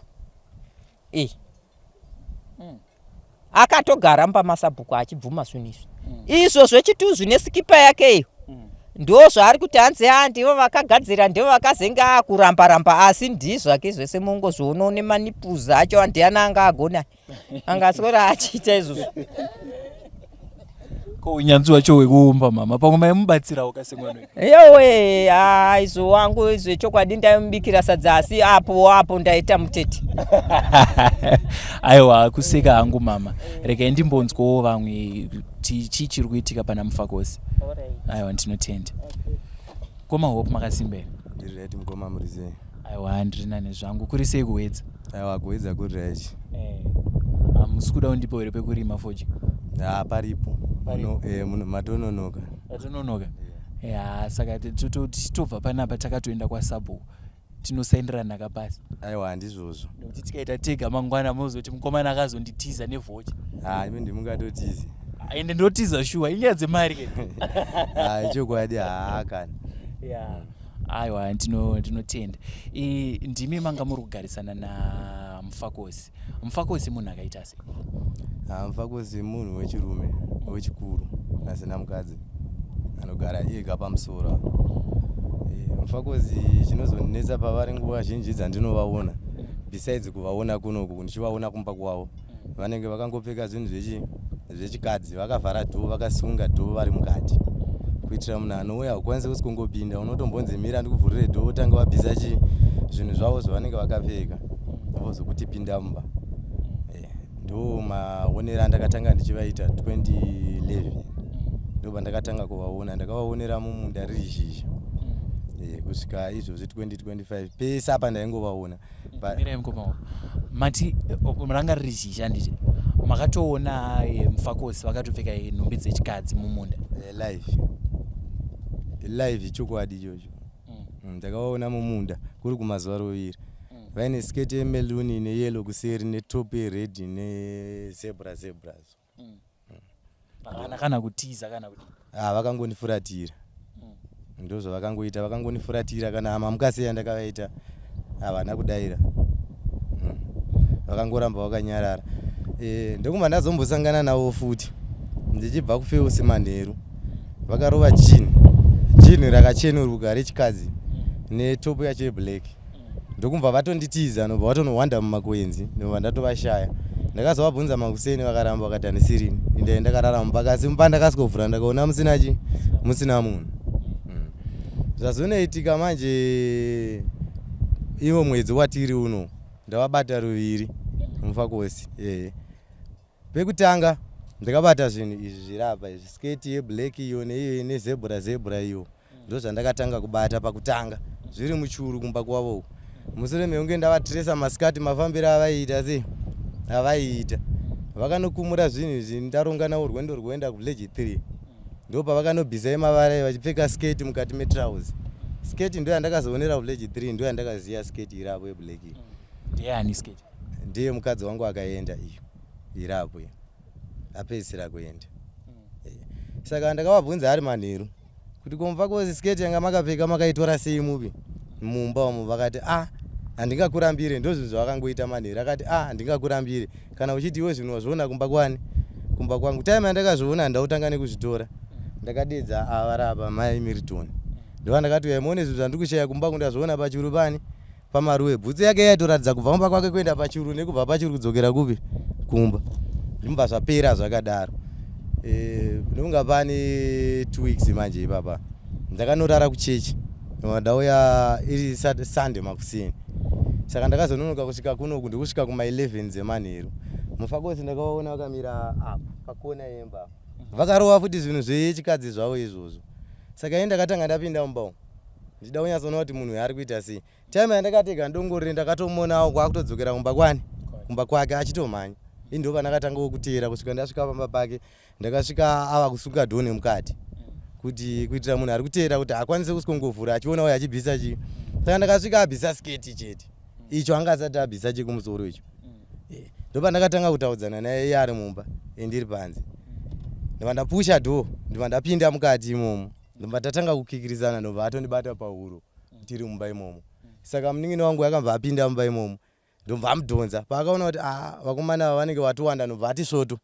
akatogara paMasabhuku achibvuma zvinhu izvi. Izvo zvechituzvi nesikipa yakeyo ndo zvaari kuti hanzi ndivo vakagadzira ndivo vakazenga kuramba asi ndizvake zvese mungozvionawo nemanipuza acho ndiana anga agona angaswera achiita izvozvo. Ko unyanzvi wacho wekuumba mama pamwe maimubatsirawo kasemwana yowe izvo wangu izvo chokwadi ndaimubikira sadza asi apo ndaita mutete. Aiwa kuseka hangu mama regai ndimbonzwawo vamwe chiri kuitika pana Mufakosi. Aiwa ndinotenda. Koma hope makasimbera. Ndiri ready mukoma murizei. Aiwa ndiri nane zvangu kuri sei kuwedza. Aiwa kuwedza kuri right. Musi kuda undipo here pekurima foji. Paripo muno matononoka. Matononoka. Saka tichitobva panapa takatoenda kwaSabhuku tinosaindirana kapasi. Aiwa handizvozvo. Nokuti tikaita tega mangwana mozoti mukomana akazonditiza nevhochi. Imi ndimungadotiza. Ende ndotiza shuwa inyaya dzemari ke. Chokwadi kana. Aiwa ndinotenda. Ndimi manga muri kugarisana naMufakosi. Mufakosi munhu akaita sei? Mufakosi munhu wechirume wechikuru asina mukadzi anogara ega pamusoro. Mufakosi chinozonetsa pavari nguva zhinji dzandinovaona besides kuvaona kunoku ndichivaona kumba kwavo vanenge vakangopfeka zvinhu zvechikadzi vakavhara dhoo vakasunga dhoo vari mukati kuitira munhu anouya ukwanise kusingopinda unotombonzi mira ndikuvhurire dhoo utanga wabvisa zvinhu zvavo zvavanenge vakapfeka vozokuti pinda mumba. Ndo maonera ndakatanga ndichivaita 2011 ndo pandakatanga kuvaona ndakavaonera mumunda riri zhizha kusvika izvozvi 2025 pese apa ndaingovaona mati ranga riri zhizha nditi makatoona Mufakosi vakatopfeka nhumbi dzechikadzi mumunda live chokwadi ichocho ndakavaona mumunda kuri kumazuva roviri vaine sketi yemeluni neyelo kuseri netop yered nezebras. Kana kutiza kana kuti vakangondifuratira ndozvo vakangoita vakangondifuratira kana mamukasiya ndakavaita havana kudaira vakangoramba vakanyarara. Ndokuma ndazombosangana navo futi ndichibva kuFeusi manheru vakarova jini rakachenuruka rechikadzi netopu yacho yeblack ndokumva vatonditiza nobva vatonohwanda mumakwenzi ndobva ndatovashaya ndakazovabvunza makuseni vakaramba vakati handisirini inde ndakarara mupakasi mumba ndakasikovhura ndakaona musina munhu. Zvazonoitika manje ivo mwedzi watiri uno ndavabata ruviri Mufakosi. Pekutanga ndakabata zvinhu izvi zvirapa izvi sketi yeblack iyo neiyo nezebra iyo ndozvandakatanga kubata pakutanga zviri muchuru kumba kwavo. Mushure meunge ndavatiresa masikati mafambiro avaiita avaiita vakanokumura zvinhu izvi ndaronga nawo rwendo rwoenda kuvillage 3 ndo pavakanobvisa mavara vachipfeka sketi mukati metrauzi. Sketi ndo yandakazoonera kuvillage 3 ndo yandakaziva sketi irapo yeblack. Ndiani sketi? Ndiye mukadzi wangu akaenda iyo irapo apedzisira kuenda. Saka ndakavabvunza ari manheru kuti koMufakosi sketi yanga makapfeka makaitora sei mupi mumba umo vakati handingakurambire ndozvinhu zvavakangoita manheru akati handingakurambire kana uchiti iwe zvinhu wazviona kumba kwangu time yandakazviona ndautanga nekuzvitora ndakadedza avarapa mai Milton ndova ndakati uyaimone zvinhu zvandiri kushaya kumba kundazviona pachuru pani pamaruwe bvutsi yake yaitoratidza kubva mumba kwake kuenda pachuru nekubva pachuru kudzokera kupi kumba zvimba zvapera zvakadaro. Nonga pane 2 weeks manje ipapa ndakanorara kuchechi ndauya iri Sunday makuseni saka ndakazononoka kusvika kunoku ndikusvika kuma 11 dzemanheru. Mufakosi ndakaona vakamira apa pakona yemba vakarova futi zvinhu zvechikadzi zvavo izvozvo. Saka enda ndakatanga ndapinda mumba ndida kunyatsona kuti munhu ari kuita sei. Time yandakatega ndongorere ndakatomuonawo kwakutodzokera kumba kwake achitomhanya. Ndo pandakatanga kuteera kusvika ndasvika pamba pake ndakasvika ava kusunga dhoni mukati kuti kuitira munhu ari kuteera kuti akwanise kusongovhura achiona uye achibvisa chi. Saka ndakasvika abvisa sketi chete icho angasati abvisa chekumusoro icho. Ndo pandakatanga kutaudzana naye iye ari mumba ndiri panze. Ndobva ndapusha dhoo ndobva ndapinda mukati imomo ndobva ndatanga kukikirizana ndobva atondibata pahuro tiri mumba imomo. Saka munin'ina wangu akabva apinda mumba imomo ndobva amudhonza paakaona kuti vakomana vanenge vatowanda ndobva ati svoto.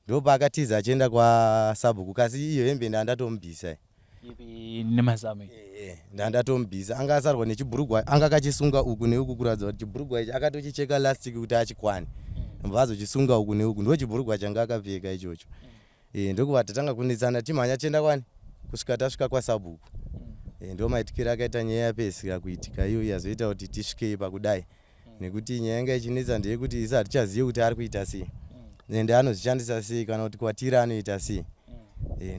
Ndo paakatiza achienda kwaSabhuku kasi iyo hembe ndandatomubvisa nemazamo ndandatomubvisa anga asarwa nechibhurugwa anga akachisunga uku neuku kuratidza kuti chibhurugwa ichi akatochicheka lastiki kuti achikwane ndobva azochisunga uku neuku ndo chibhurugwa changa akapfeka ichocho. Ndokuva tatanga kunetsana timhanya tienda kwani kusvika tasvika kwaSabhuku. Ndo maitikira akaita nyaya yapesika kuitika iyo yazoita kuti tisvike pakudai nekuti nyaya yanga ichinetsa ndeyekuti isa hatichazivi kuti ari kuita sei ende anozvishandisa sei kana kuti kwatiri anoita sei.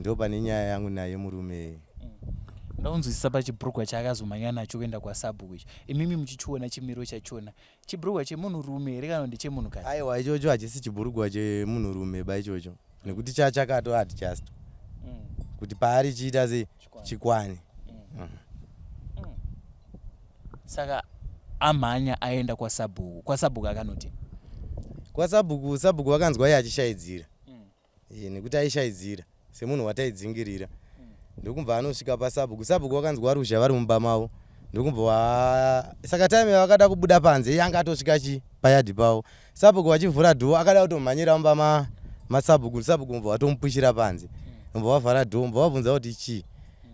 Ndo pane nyaya yangu naye murume. Ndaunzwisisa pachibhurugwa chaakazomhanya nacho kuenda kwaSabhuku icho. Imimi muchichiona chimiro chachona chibhurugwa chemunhurume here kana kuti chemunhukadzi? Aiwa ichocho hachisi chibhurugwa chemunhurume ba ichocho nekuti chakato adjust kuti paari chiita sei chikwane. Saka amhanya aenda kwaSabhuku akanoti kwaSabhuku vakanzwa iye achishaidzira nekuti aishaidzira semunhu wataidzingirira. Ndokumva anosvika paSabhuku vakanzwa ruzha vari mumba mavo ndokumva saka time vakada kubuda panze iye anga atosvika payadhi pavo. Sabhuku vachivhura dhoo akada kutomhanyira mumba maSabhuku mbva vatomupushira panze mbva vavhara dhoo mbva vabvunza kuti chii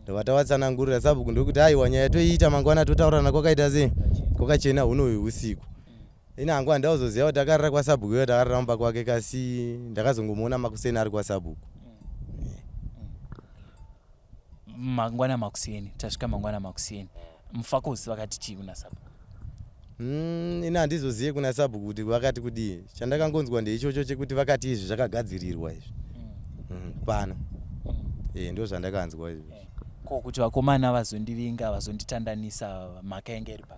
ndobva tavatsanangurira Sabhuku ndokuti aiwa nyaya toiita mangwana totaurana kwakaita sei kwakachena hunoyu usiku. Ine hangu handauzoziva kuti akarara kwaSabhuku iyo takarara mumba kwake kasi ndakazongomuona makuseni ari kwaSabhuku. Mangwana makuseni tasvika mangwana makuseni mufakosi vakati chii kuna Sabhuku? Ine handizozive kuna Sabhuku kuti vakati kudii. Chandakangonzwa ndeichocho chekuti vakati izvi zvakagadzirirwa izvi pano. Ndo zvandakanzwa izvi. Ko kuti vakomana vazondivinga vazonditandanisa mhaka yange iri pa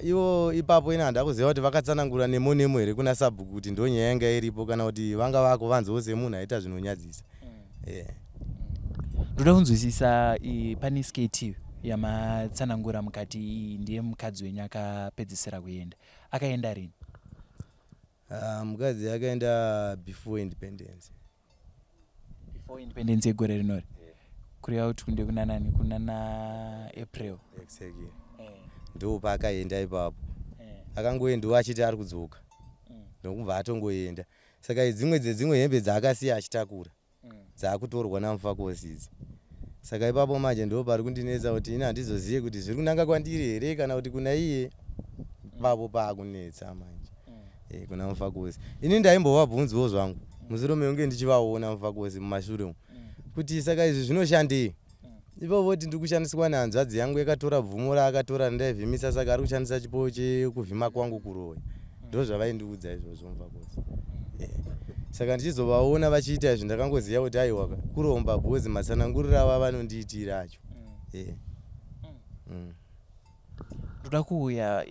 ivo ipapo ine handakuziva kuti vakatsanangura nemo here kuna Sabhuku kuti ndo nyaya yanga iripo kana kuti vanga vakovanzawo semunhu aita zvinonyadzisa. Ndoda kunzwisisa pane sketi yamatsanangura mukati ndiye mukadzi wenyu akapedzisira kuenda akaenda rini? Mukadzi akaenda before independence yegore rinori kureva kuti kunde kuna nani kunana April exactly. Ndo paakaenda ipapo akangoendawo achiti ari kudzoka ndokubva atongoenda. Saka dzimwe hembe dzaakasiya achitakura dzaakutorwa namufakosi idzi. Saka ipapo manje ndo pari kundinetsa kuti ine handizozive kuti zviri kunanga kwandiri here kana kuti kuna iye. Ipapo paakunetsa manje kuna mufakosi. Ini ndaimbovabvunzawo zvangu musoro meunge ndichivaona mufakosi mumashure umu kuti saka izvi zvinoshandei. Ipapo voti ndiri kushandiswa nehanzvadzi yangu yakatora bvumo raakatora ndaivhimisa saka ari kushandisa chipo chekuvhima kwangu kuroya. Ndo zvavaindiudza izvozvo mufakosi. Saka ndichizovaona vachiita izvi ndakangoziva kuti aiwa kuromba bhozi matsanangurira ava vanondiitira acho. Ndoda kuuya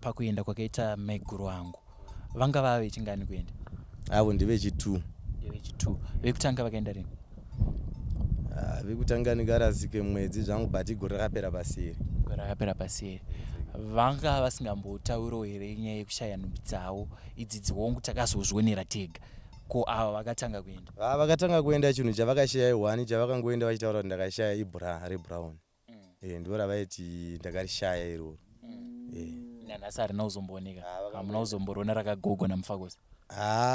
pakuenda kwakaita maiguru angu vanga vava vechingani kuenda? Avo ndevechituu. Vekutanga vakaenda rini? Vekutanga ndikarasike mwedzi zvangu bati gore rakapera paseri. Vanga vasingambotauriwo here nyaya yekushaya nhumbi dzavo idzi dziwongu takazozvionera tega ko ava vakatanga kuenda? Vakatanga kuenda chinhu chavakashaya 1 chavakangoenda vachitaura kuti ndakashaya ibhura rebrown. Ndo ravaiti ndakarishaya iroro. Nanhasi harina kuzombooneka hamuna kuzomboriona rakagogwa namufakosi?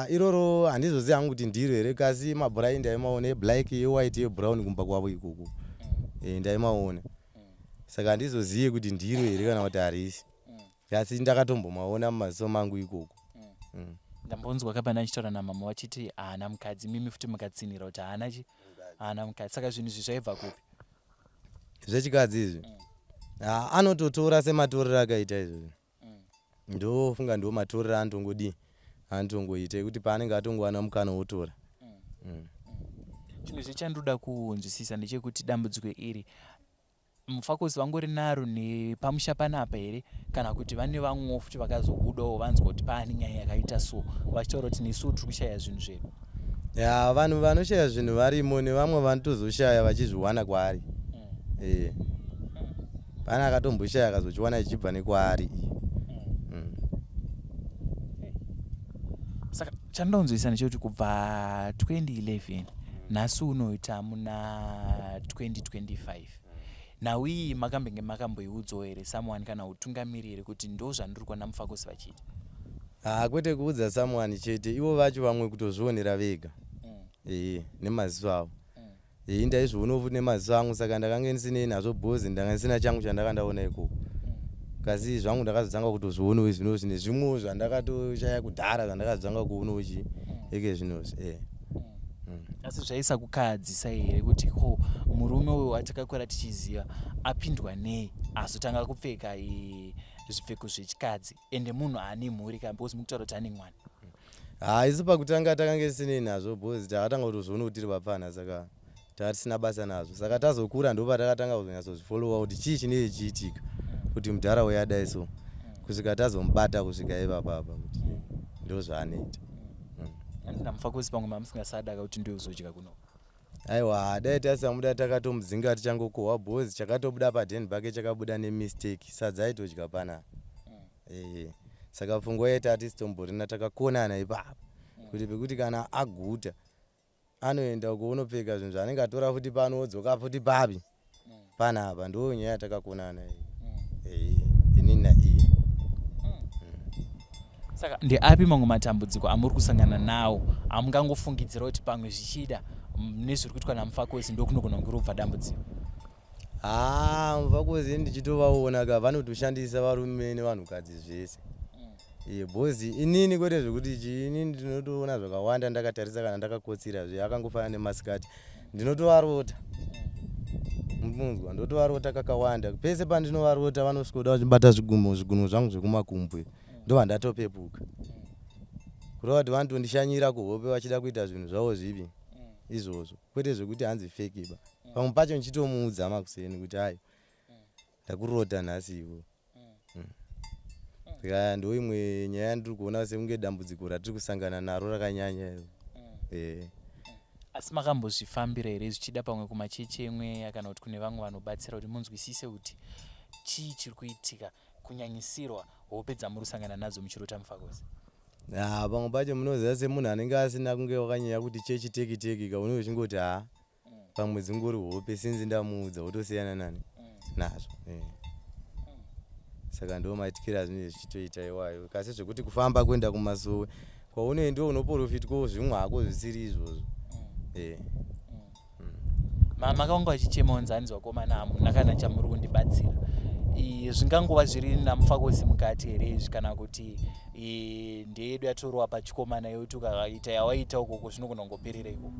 Iroro handizoziva hangu kuti ndiro here kasi mabhurai ndaimaona eblack ewhite ebrown kumba kwavo ikoko ndaimaona. Saka handizozive kuti ndiro here kana kuti harisi asi ndakatombomaona mumaziso mangu ikoko. Ndambonzwa kapana achitaura namama wachiti haana mukadzi mimi futi mukatsinira kuti haana mukadzi. Saka zvinhu izvi zvaibva kupi? Zvechikadzi izvi Anototora sematorero akaita izvozvo. Ndofunga ndo matorero anotongoita kuti paanenge atongowana mukana wotora. Chinhu zvichandoda kunzwisisa ndechekuti dambudziko iri Mufakosi vangori naro nepamusha panapa here kana kuti vane vamwewo futi vakazobudawo vanzwa kuti paane nyaya yakaita so vachitaura kuti nesu tiri kushaya zvinhu zvedu. Vanhu vanoshaya zvinhu varimo nevamwe vanotozoshaya vachizviwana kwaari. Pane akatomboshaya akazochiwana ichibva nekwaari. Saka chandaunzwisisa ndechekuti kubva 2011 nhasi unoita muna 2025 nawi makambenge makamboiudzawo here someone kana utungamiriri kuti ndo zvandiri kuona Mufakosi vachiita? Kwete kuudza someone chete, ivo vacho vamwe kutozvionera vega. Nemaziso avo. Ndaizvionawo futi nemaziso angu, saka ndakanga ndisinei nazvo bhozi, ndanga ndisina changu chandakandaona ikoko. Kasi zvangu ndakazotanga kutozvionawo zvino zvine zvimwewo zvandakatoshaya kudhara zvandakazotanga kuonawo eke zvinozvi. Asi zvaisa kukahadzisa here kuti murume uyu watakakura tichiziva apindwa nei azotanga kupfeka zvipfeko zvechikadzi ende munhu ane mhuri kana because mukutaura kuti ane mwana? Isu pakutanga takanga tisinei nazvo bhozi, takatanga kutozviona kuti tiri vapfana, saka tatisina basa nazvo. Saka tazokura ndo patakatanga kuzonyatsozvifolowa kuti chii chinenge chiitika kuti mudhara yadai so, kusvika tazomubata kusvika ipapapa kuti ndo zvaanoita. Andina Mufakosi pamwe mamusingasadaka kuti ndiyo uzodya kuno? Aiwa, dai tasamuda takatomudzinga tichangokohwa bhozi, chakatobuda padheni pake chakabuda nemistake, sadza aitodya panapa. Saka pfungwa yedu hatistomborina, takakonana ipapo kuti pekuti kana aguta anoenda kuonopfeka zvinhu zvaanenge atora futi pano odzoka futi papi panapa, ndo nyaya yatakakonana inini naiye. Saka ndeapi mamwe matambudziko amuri kusangana nawo amungangofungidzira kuti pamwe zvichida nezviri kuitwa naMufakosi ndokunogona kunge robva dambudziko? Mufakosi ndichitovaona ka vanotoshandisa varume nevanhukadzi zvese. Bhozi inini kwete zvekuti inini ndinotoona zvakawanda ndakatarisa kana ndakakotsira zve akangofana nemasikati. Ndinotovarota. Munzwa ndotovarota kakawanda. Pese pandinovarota vanosvikoda vachibata zvigunwe zvangu zvekumakumbwe. Ndo vandatopepuka. Kurova kuti vanotondishanyira kuhope vachida kuita zvinhu zvavo zvipi izvozvo. Kwete zvekuti hanzi fake ba. Pamwe pacho ndichitomuudza makuseni kuti hai ndakurota nhasi iwo. Ndo imwe nyaya yandiri kuona sekunge dambudziko ratiri kusangana naro rakanyanya. Asi makambozvifambira here zvichida pamwe kumachechemwe kana kuti kune vamwe vanobatsira kuti munzwisise kuti chii chiri kuitika kunyanyisirwa hope dzamuri kusangana nadzo muchirota Mufakosi? Pamwe pacho munoziva semunhu anenge asina kunge wakanyanya kuti chechiteki kaunenge uchingoti pamwe dzingori hope sinzi ndamuudza wotosiyana nani nazvo. Saka ndo maitikira zvinhu zvichitoita iwayo. Kasi zvekuti kufamba kuenda kumasowe kwaunoendiwo unoprofitwawo zvimwe hako zvisiri izvozvo. Makanga vachichema unzanzi wakomana hamuna kana chamuri kundibatsira. Zvingangova zviri naMufakosi mukati here izvi kana kuti ndeyedu yatorwa pachikomana yoti ukaita yawaita ukoko zvinogona kungoperera ikoko?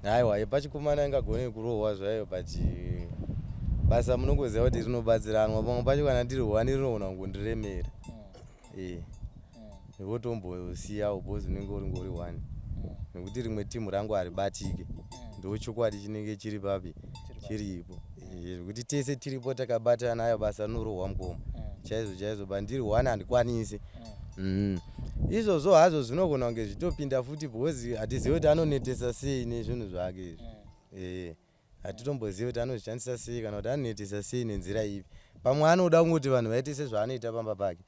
Aiwa, pachikomana ingagonei kurohwa zvayo but basa munongoziva kuti rinobatsiranwa. Pamwe pacho kana ndiri hwani rinogona kungondiremera. Wotombosiyawo bhozi unenge uri hwani. Nekuti rimwe timu rangu haribatike. Ndo chokwadi chinenge chiri papi chiripo. Zvekuti tese tiripo takabatana ayo basa rinorohwa mukoma. Chaizvo bandiri hwani handikwanisi. Izvozvo hazvo zvinogona kunge zvitopinda futi bhozi hatizivi kuti anonetesa sei nezvinhu zvake izvi. Hatitombozivi kuti anozvishandisa sei kana kuti anonetesa sei nenzira ipi. Pamwe anoda kungoti vanhu vaite sezvaanoita pamba pake.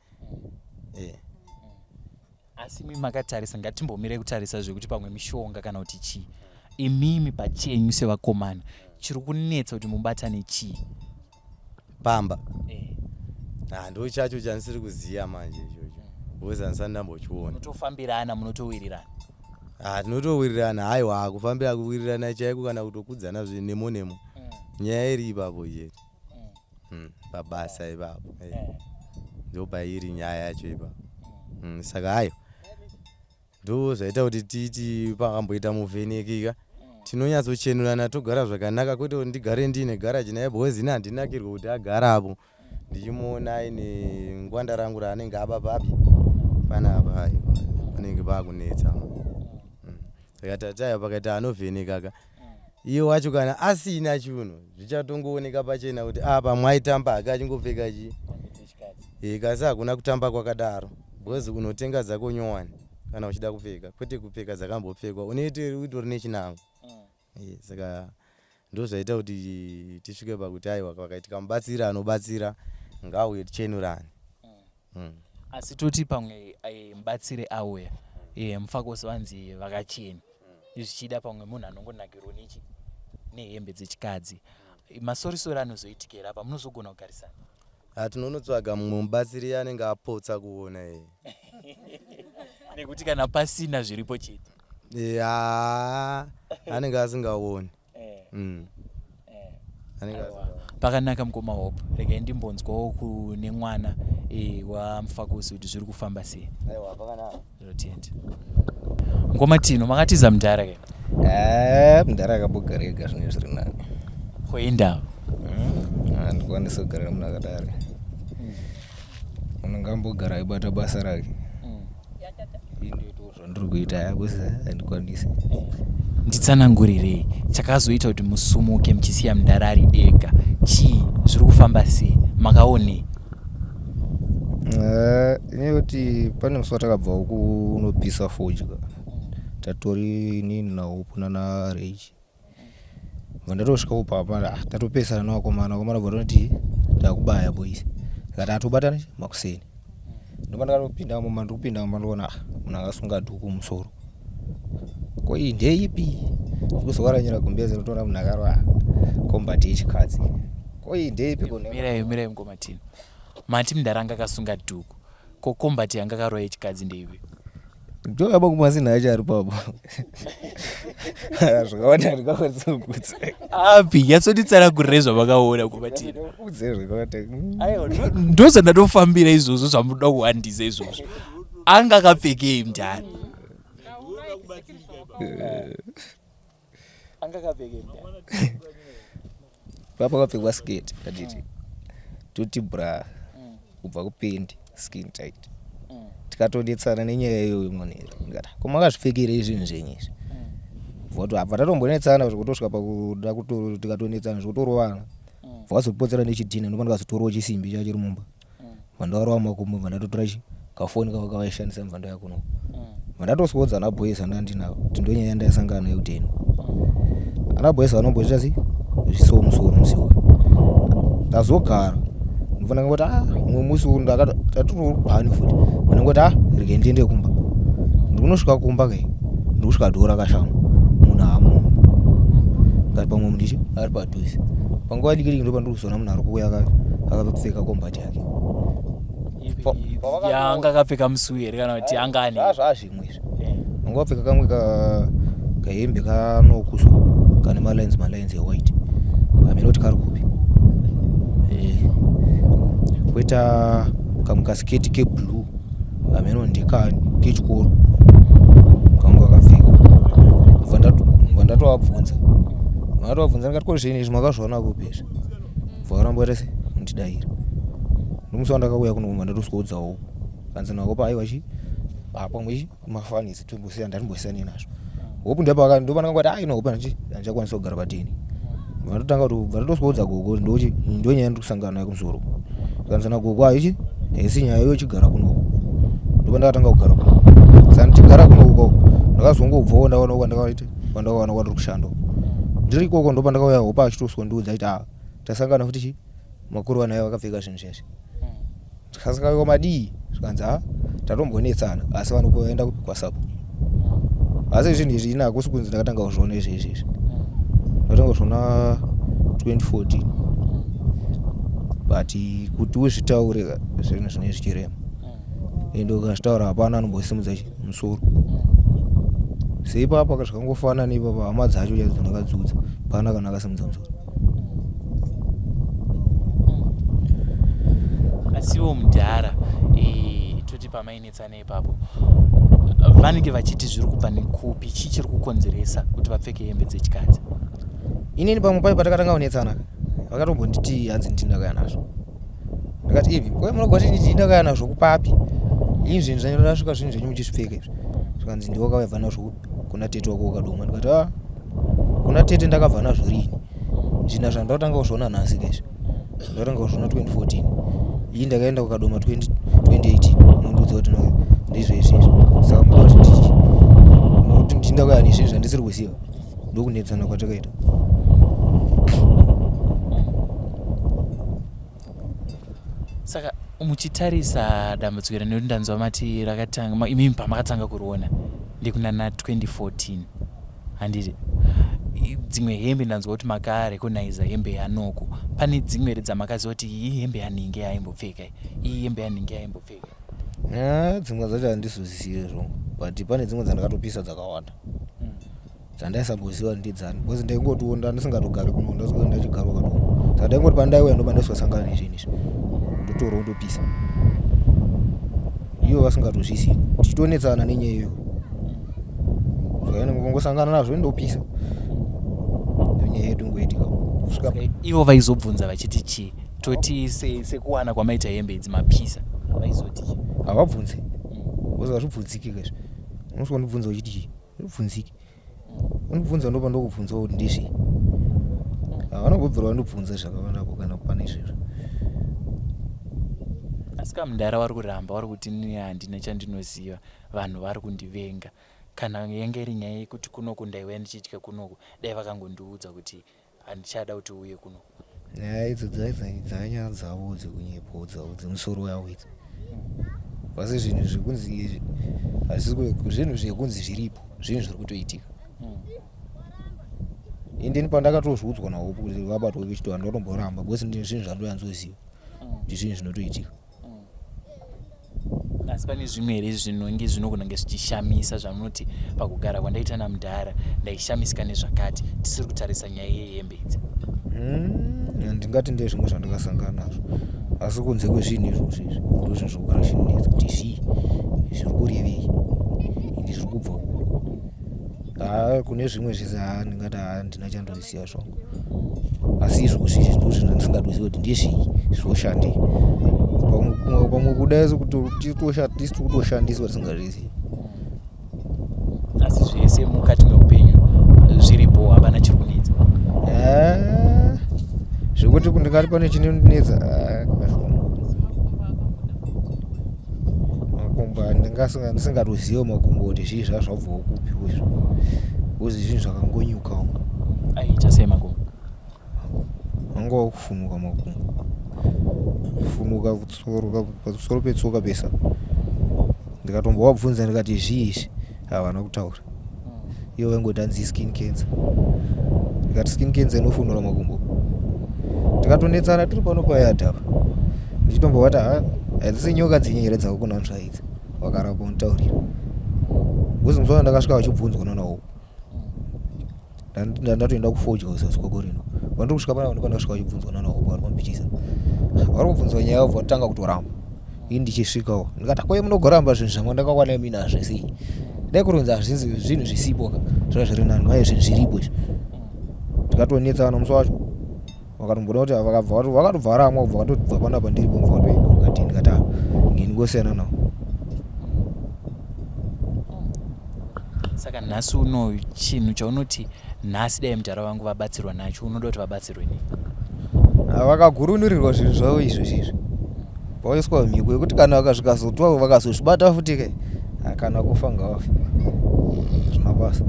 Asi mimi makatarisa, ngatimbomirei kutarisa zvekuti pamwe mishonga kana kuti chii. Imimi pachenyu sevakomana chiri kunetsa kuti mubatane chii? Pamba. Ndo chacho chandisiri kuziva manje ichocho. Bhozi handisati ndambochiona. Munotofambirana, munotowirirana? Tinotowirirana. Haiwa, kufambira kuwirirana chaiko kana kutokudzana nemo. Nyaya iri ipapo chete. Pabasa ipapo. Ndo pairi nyaya yacho ipapo. Saka hayo ndo zvaita kuti titi pakamboita muvhenekika tinonyatsochenurana togara zvakanaka kwete kuti ndigare ndine garaji naye bhozi ine handinakirwe kuti agara apo ndichimuona aine ngwanda rangu raanenge apa papi panapa panenge pakunetsa saka tataya pakaita anovhenekaka iye wacho kana asina chiuno zvichatongooneka pachena kuti apa mwaitamba hake achingopfeka chii kasi hakuna kutamba kwakadaro bhozi unotenga dzako nyowani kana uchida kupfeka kwete kupfeka dzakambopfekwa unoite utori nechinango saka ndozvaita kuti tisvike pakuti aiwa vakaitika mubatsira anobatsira ngauye tichenurane. Asi toti pamwe mubatsire auya Mufakosi vanzi vakachena zvichida pamwe munhu anongonakirwa nechi nehembe dzechikadzi masorisori anozoitikira apa munozogona kugarisana. Tinonotsvaga mumwe mubatsiri anenge apotsa kuona nekuti kana pasina zviripo chete anenge asingaoni. Pakanaka mukoma Hope, regai ndimbonzwawo kune mwana waMufakosi kuti zviri kufamba sei. Aiwa pakanaka. Zvotiende. Ngoma Tino makatiza Mudhara ke? Mudhara akambogara ega zvine zviri nani. Koenda. Handikwanisi kugara munhu akadaro. Munhu ngambogara aibata basa rake. Indoito zvandiri kuita yakusi handikwanisi. Nditsanangurirei chakazoita kuti musumuke muchisiya Mudhara ari ega chii zviri kufamba sei makaonei? Inekuti pane musi watakabva uku unopisa fodya tatori nini naHope nana Rage vandatosvika upapa tatopesana nevakomana vatonoti takubaya boys saka tatobatana makuseni ndopa ndakatopinda muma ndikupinda muma ndoona munhu akasunga dhuku musoro ko iyi ndeipi ndikuzokaranyira gumbeze ndotoona munhu akarwa kombati yechikadzi ko iyi ndeipi mirai mukoma Tino mati Mudhara anga akasunga dhuku ko kombati yanga akarwa yechikadzi ndeipi ndokaba kumasina acho ari papo zvakawanda ndikakwanisa kukudza api yatsoditsara kurezva vakaona mukoma Tino udze zvakawanda aiwa ndozvandatofambira izvozvo zvamunoda kuhandisa izvozvo anga akapfekei Mudhara anga akapfekei Mudhara papa akapfekwa skate katiti tuti bra kubva kupendi skin tight tikatodetsana nenyaya iyoyo monero ngata koma akazvipfekirei zvinhu zvenyu izvi voto apa tatombonetsana kuti kutosvika pakuda kuti tikatondetsana zvikutorovana vakazopotsera nechidhina ndopa ndikazotorawo chisimbi chachiri mumba vandarowa makumbo vandatotora kafoni kavo kavaishandisa mvando yakuno vandatoswodza naboys andandinawo kuti ndonyaya yandayasangana nayo uteno anaboys vanomboita sei zvisowo musoro musiwo ndazogara ndifana ngoti mumwe musi tatotobhani futi fana ngoti rege ndiende kumba ndikunosvika kumba kai ndikusvika dhora kashama munhu hamo ngati pamwe mundichi ari padhuze panguva diki ndopa ndikuzoona munhu ari kuuya akapfeka kombati yake yanga akapfeka musuwi here kana kuti anga ane zvazvimwe izvi anga apfeka kamwe kahembe kanokuswa kane malines ewhite amene kuti kari kupi koita kamwe kasiketi keblue amene ndikani kechikoro kangu akapfeka vandatoabvunza ndikati ko zvinhu izvi makazviona kupezvi vakaramba ita ndidayira ndomusi wandakauya kuno vandatoswodzawo kanzi naHope aiwa chi pamwe mafanisi tombosiya ndatimbosiyane nazvo Hope ndopa ndakangoti naHope handichakwanisa kugara pateni vandatotanga kuti vandatoswodza gogo ndonyaya ndikusangana nayo kumusoro kanzi nagogo aichi haisi nyaya yochigara kunoko ndopa ndakatanga kugara kuno saka ndichigara kunoko ndakazongobvawo ndaona kwandakaita kwandakaona kwandiri kushanda ndiri ikoko ndopa ndakauya Hope achitoswondiudza aiti tasangana futi chi makuru anayo akapfeka zvinhu zveshe tikasvika madii zvikanzi tatombonetsana asi vanoenda kwaSAPO asi zvinhu izvi ina hakusi kunzi ndakatanga kuzviona izvezvizvi ndakatanga kuzviona 2014 but kuti uzvitaure zvinhu zvine zvichirema ende ukazvitaura hapana anombosimudza musoro seipapo akazvikangofana neipapa hama dzacho chaidzo ndakadzudza pana kana akasimudza musoro. Asiwo Mudhara toti pamainetsana ipapo vanenge vachiti zviri kubva nekupi, chii chiri kukonzeresa kuti vapfeke hembe dzechikadzi? Inini pamwe pai patakatanga kunetsana vakatombonditi hanzi ndindakaya nazvo. Ndakati ivi kwe munogwa kuti ndindakaya nazvo kupapi? Ini zvinhu zvanyarasvika zvinhu zvenyu muchizvipfeka izvi. Zvikanzi ndiwe wakabva nazvo kuna tete wako wakadoma. Ndikati kuna tete ndakabva nazvo rini? Zvina zvandakatanga kuzviona nhasi izvi. Ndakatanga kuzviona 2014. Iyi ndakaenda kukadoma 2018. Mundiudza kuti ndizvo izvi. Saka munogwa kuti ndindakaya nezvinhu zvandisiri kuziva. Ndokunetsana kwatakaita. Saka muchitarisa dambudziko nekuti ndanzwa mati rakatanga imimi pamakatanga kuriona ndekuna na 2014 handiti dzimwe hembe ndanzwa kuti makarecognize hembe yanoko. Pane dzimwe dzamakaziva kuti iyi hembe yaninge yaimbopfeka, iyi hembe yaninge yaimbopfeka? Dzimwe dzacho handizozive zvongo, but pane dzimwe dzandakatopisa dzakawanda dzandaisamboziva ndidzani, because ndaingotiwo ndisingatogari kuno ndasvika ndachigara kadoma. Saka ndaingoti pandaiuya ndoba ndasosangana nezvinhu izvi ndotorawo ndopisa ivo vasingatozvisivi tichitonetsana nenyaya iyoyo. Zvakaenda ngongosangana nazvo ndopisa nyaya yedu ngoitika kusvika ivo vaizobvunza vachiti chii? Toti sekuwana kwamaita hembe idzi mapisa vaizoti chii? havabvunze because hazvibvunziki izvi. Unosvika ndibvunza uchiti chii? Zvibvunziki. Unibvunza ndopa ndokubvunzawo kuti ndizvii. Vanongobvira vandibvunza zvakawanapo kana pane izvezvo. Asi kamudhara vari kuramba vari kuti handina chandinoziva, vanhu vari kundivenga. Kana yange iri nyaya yekuti kunoku ndaiuya ndichitya kunoku, dai vakangondiudza kuti handichada kuti uye kunoku. Nyaya idzo dzanyaya dzavo dzekunyepo dzavo dzemusoro yavo idzi. Pasi zvinhu zvekunzi zvinhu zvekunzi zviripo zvinhu zviri kutoitika. Indini pandakatozvudzwa nawo kuti vabatwa vechiti vandotomboramba because ndine zvinhu zvandoyanzoziva kuti zvinhu zvinotoitika. Asi pane zvimwe here zvinonge zvinokunange zvichishamisa zvamunoti pakugara kwandaita namudhara ndaishamisika nezvakati tisiri kutarisa nyaya yehembe idzi? Ndingati ndezvimwe zvandakasangana nazvo, asi kunze kwezvinhu izvozvo izvi ndo zvinhu zvokugara zvinonetsa kuti zviri kurevei indi zviri kubva kune zvimwe zvese ndingati handina chandozisiya zvongo, asi izvozvo izvi ndo zvinhu ndisingadoziva kuti ndezvii zvoshandei. Pamwe kudai sekuti tisi kutoshandiswa tisingazvizivi. Asi zvese mukati meupenyu zviripo, hapana chiri kunetsa? Zvekuti ndingati pane chinondinetsa makumbo ndisingatoziva makumbo kuti zvii zvazvabvawo kupi izvo, uzi zvinhu zvakangonyukawo. Aiita sei makumbo? Angova kufunuka makumbo, kufunuka pamusoro petsoka pesa. Ndikatombovabvunza ndikati zvii izvi, havana kutaura. Ivo vaingoti hanzi skin cancer. Ndikati skin cancer inofunura makumbo. Ndikatonetsana tiri pano payadhapa ndichitombovati hadzisi nyoka dzenyere dzako kunanzva idzi, wakaramba untaurira. Kuzi musoro ndakasvika vachibvunzwa nawo ndatoenda kufodya usasikoko rino vandiri kusvika pana vanhu pandasvika vachibvunzwa nawo vari pambichisa vari kubvunzwa nyaya yabva vatanga kutoramba. Ini ndichisvikawo ndikati kwe munogoramba zvinhu zvamandakakwana mini hazvisei, dai kuronza hazvinzi zvinhu zvisipo zvaa zviri nani maye zvinhu zviripo izvi. Ndikatonetsana musi wacho vakatomboda kuti vakatobva varamwa kubva vatobva panapa ndiripo mubva vatoenda mukati. Ndikati ngini ngosiyana nawo. Saka nhasi uno chinhu chaunoti nhasi dai mudhara vangu vabatsirwa nacho unoda kuti vabatsirwe nei? Vakagurunurirwa zvinhu zvavo izvozvi vaiswa mhiko yekuti kana vakazvikazotwa vakazozvibata futi kai kana kufa ngavafe zvina basa.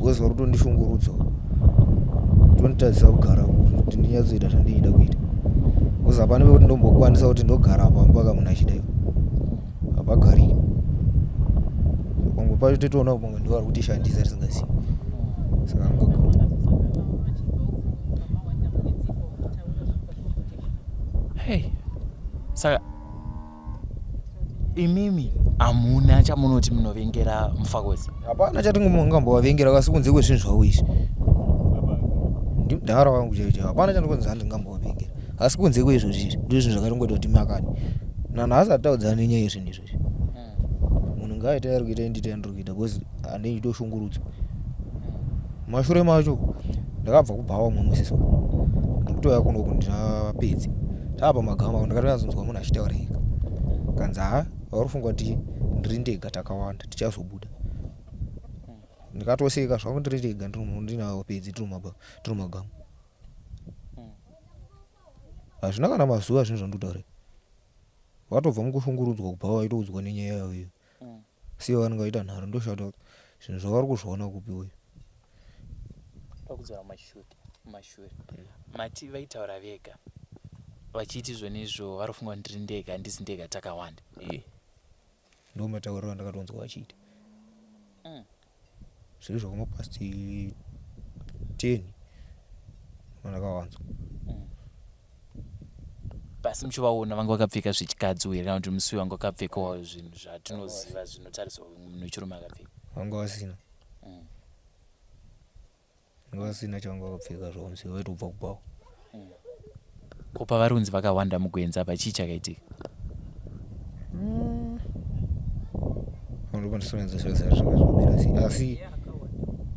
Uzi vari kutondishungurudzawo tonditadzisa kugara kuti ndinyatsoita zvandichida kuita, uzi hapana pekuti ndombokwanisa kuti ndogara apa mpaka munhu achidaiwo hapagari. Pamwe pacho titoona pamwe ndivari kutishandisa tisingazivi. Saka saka imimi hamuna chamunoti munovengera Mufakozi? hapana chatingambovavengera kasi kunze kwezvinhu zvavo izvi ndimudhara wangu chaicho, hapana chandikonza handingambovavengera asi kunze kwezvozvi ndo zvinhu zvakatongoita kuti makani nanhasi ataudzana nenyaya yezvinhu izvozvi. Munhu ngaita ari kuita ndikuita because handei nditoshungurudzwa. Mashure macho ndakabva kubhawa mumwe sisi ndikutoya kunoku ndina pedzi tapa magama ndakatazonzwa munhu achitaurika kanzi varufunga kuti ndiri ndega takawanda tichazobuda. Ndikatoseka zvangu ndiri ndega ndinawo pedzi tiri magama. Hazvina kana mazuva zvinhu zvanditaurira. Watobva mukushungurudzwa kubva waitoudzwa nenyaya yavo iyo. Siya vanenge vaita nharo ndoshata zvinhu zvavari kuzviona kupi uyu. Pakudzora mashure mati vaitaura vega vachiti zvonizvo varufunga ndiri ndega handisi ndega takawanda. Ndo matauriro andakatonzwa vachiita. Zviri zvakumapasti 10 vandakawanzwa. Basi muchivaona vanga vakapfeka zvechikadzi uye kana kuti musi wanga wakapfekawo zvinhu zvatinoziva zvinotariswa munhu wechirume akapfeka. Vanga vasina. Vanga vasina chavanga vakapfeka zvavo musi vaitobva kubvawo. Kopa varunzi vakawanda mugwenzi apa chii chakaitika? Ndopandisonedza zvakazvakazvomira sei asi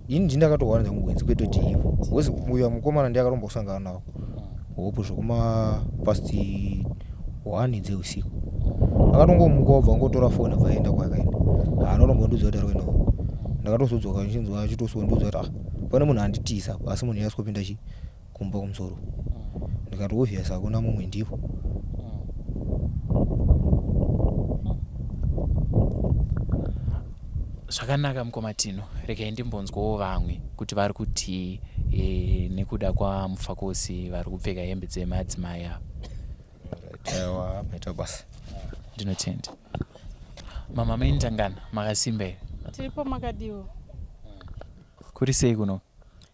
ini ndindakatowana mugwenzi kwetoti ivo because uyo mukomana ndiyakatombosangana nawo hope zvokuma pasti 1 dzeusiku akatongomuka wabva ngotora foni abva aenda kwakaenda anotombondiudza kuti ari kuenda uko. Ndakatozodzoka nchinzwa achitosondiudza kuti pane munhu anditiza asi munhu yasi kupinda kumba kumusoro. Ndikati obvious hakuna mumwe ndipo. Zvakanaka mukomatino, regai ndimbonzwawo vamwe kuti vari kuti nekuda kwaMufakosi vari kupfeka hembe dzemadzimai ava. Aiwa maita basa. Ndinotenda. Mama mainitangana makasimba here? Tiripo makadiwo. Kuri sei kuno?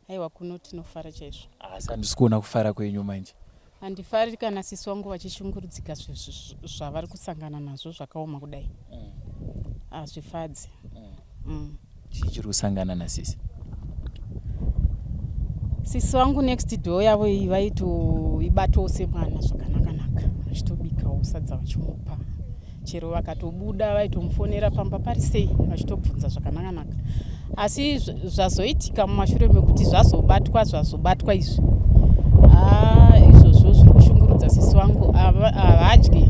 Aiwa kuno tinofara chaizvo. Asi handisi kuona kufara kwenyu manje. Handifari kana sisi wangu vachishungurudzika zvavari kusangana nazvo zvakaoma kudai. Hazvifadzi. Chii chiri kusangana nasisi? Sisi wangu next door yavo vaitoibatawo semwana zvakanakanaka vachitobikawo sadza vachimupa. Chero vakatobuda vaitomufonera pamba pari sei vachitobvunza zvakanakanaka. Asi zvazoitika mumashure mekuti zvazobatwa izvi. Izvozvo zviri kushungurudza sisi wangu havadyi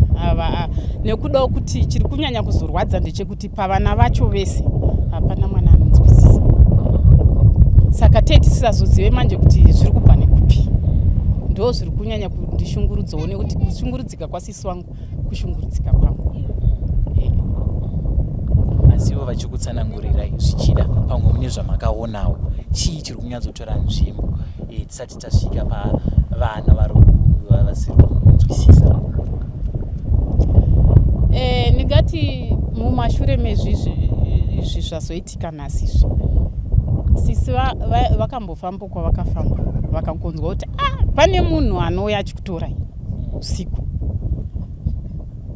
nekudawo kuti chiri kunyanya kuzorwadza ndechekuti pavana vacho vese hapana mwana anonzwisisa. Saka tisisazozive manje kuti zviri kubva nekupi. Ndo zviri kunyanya kundishungurudzawo nekuti kushungurudzika kwasisi wangu kushungurudzika kwangu. Asiwo vachikutsanangurirai zvichida pamwe mune zvamakaonawo chii chiri kunyatsotora nzvimbo tisati tasvika pavana vasiri kunzwisisa. Ndingati mumashure mezvizvi zvazoitika nhasi sisi vakambofamba kwavakafamba vakangonzwa kuti pane munhu anouya achikutorai usiku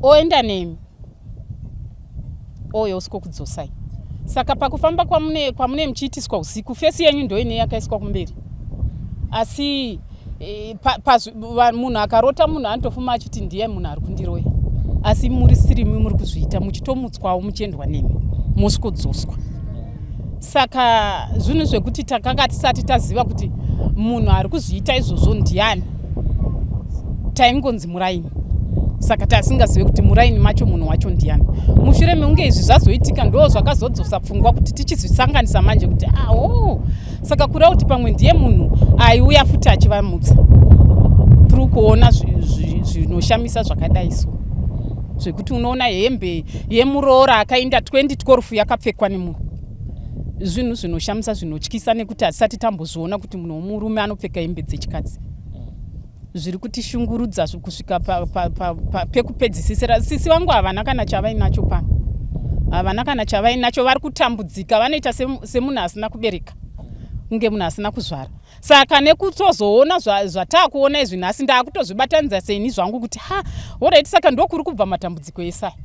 oenda nemi ouya usiku kudzosai. Saka pakufamba kwamune muchiitiswa usiku fesi yenyu ndoine yakaiswa kumberi. Asi munhu akarota munhu anotofuma achiti ndiye munhu ari kundiroya. Asi muri sirimi muri kuzviita muchitomutswawo muchiendwa nemi musi kudzoswa. Saka zvinhu zvekuti takanga tisati taziva kuti munhu ari kuzviita izvozvo ndiani taingonzi muraini. Saka tasingazive kuti muraini macho munhu wacho ndiani. Mushure mekunge izvi zvazoitika ndo zvakazodzosa pfungwa kuti tichizvisanganisa manje kuti saka kura kuti pamwe ndiye munhu aiuya futi achivamutsa. Tiri kuona zvinoshamisa zvakadai so zvekuti unoona hembe yemuroora akaenda 2012 yakapfekwa nemunhu. Zvinhu zvinoshamisa zvinotyisa nekuti hatisati tambozviona kuti munhu womurume anopfeka hembe dzechikadzi. Zviri kutishungurudza kusvika pekupedzisira. Sisi vangu havana kana chavainacho pano. Havana kana chavainacho, vari kutambudzika, vanoita semunhu asina kubereka. Kunge munhu asina kuzvara. Saka nekutozoona zvatakuona izvi nhasi ndakutozvibatanidza seni zvangu kuti alright saka ndokuri kubva matambudziko esaya.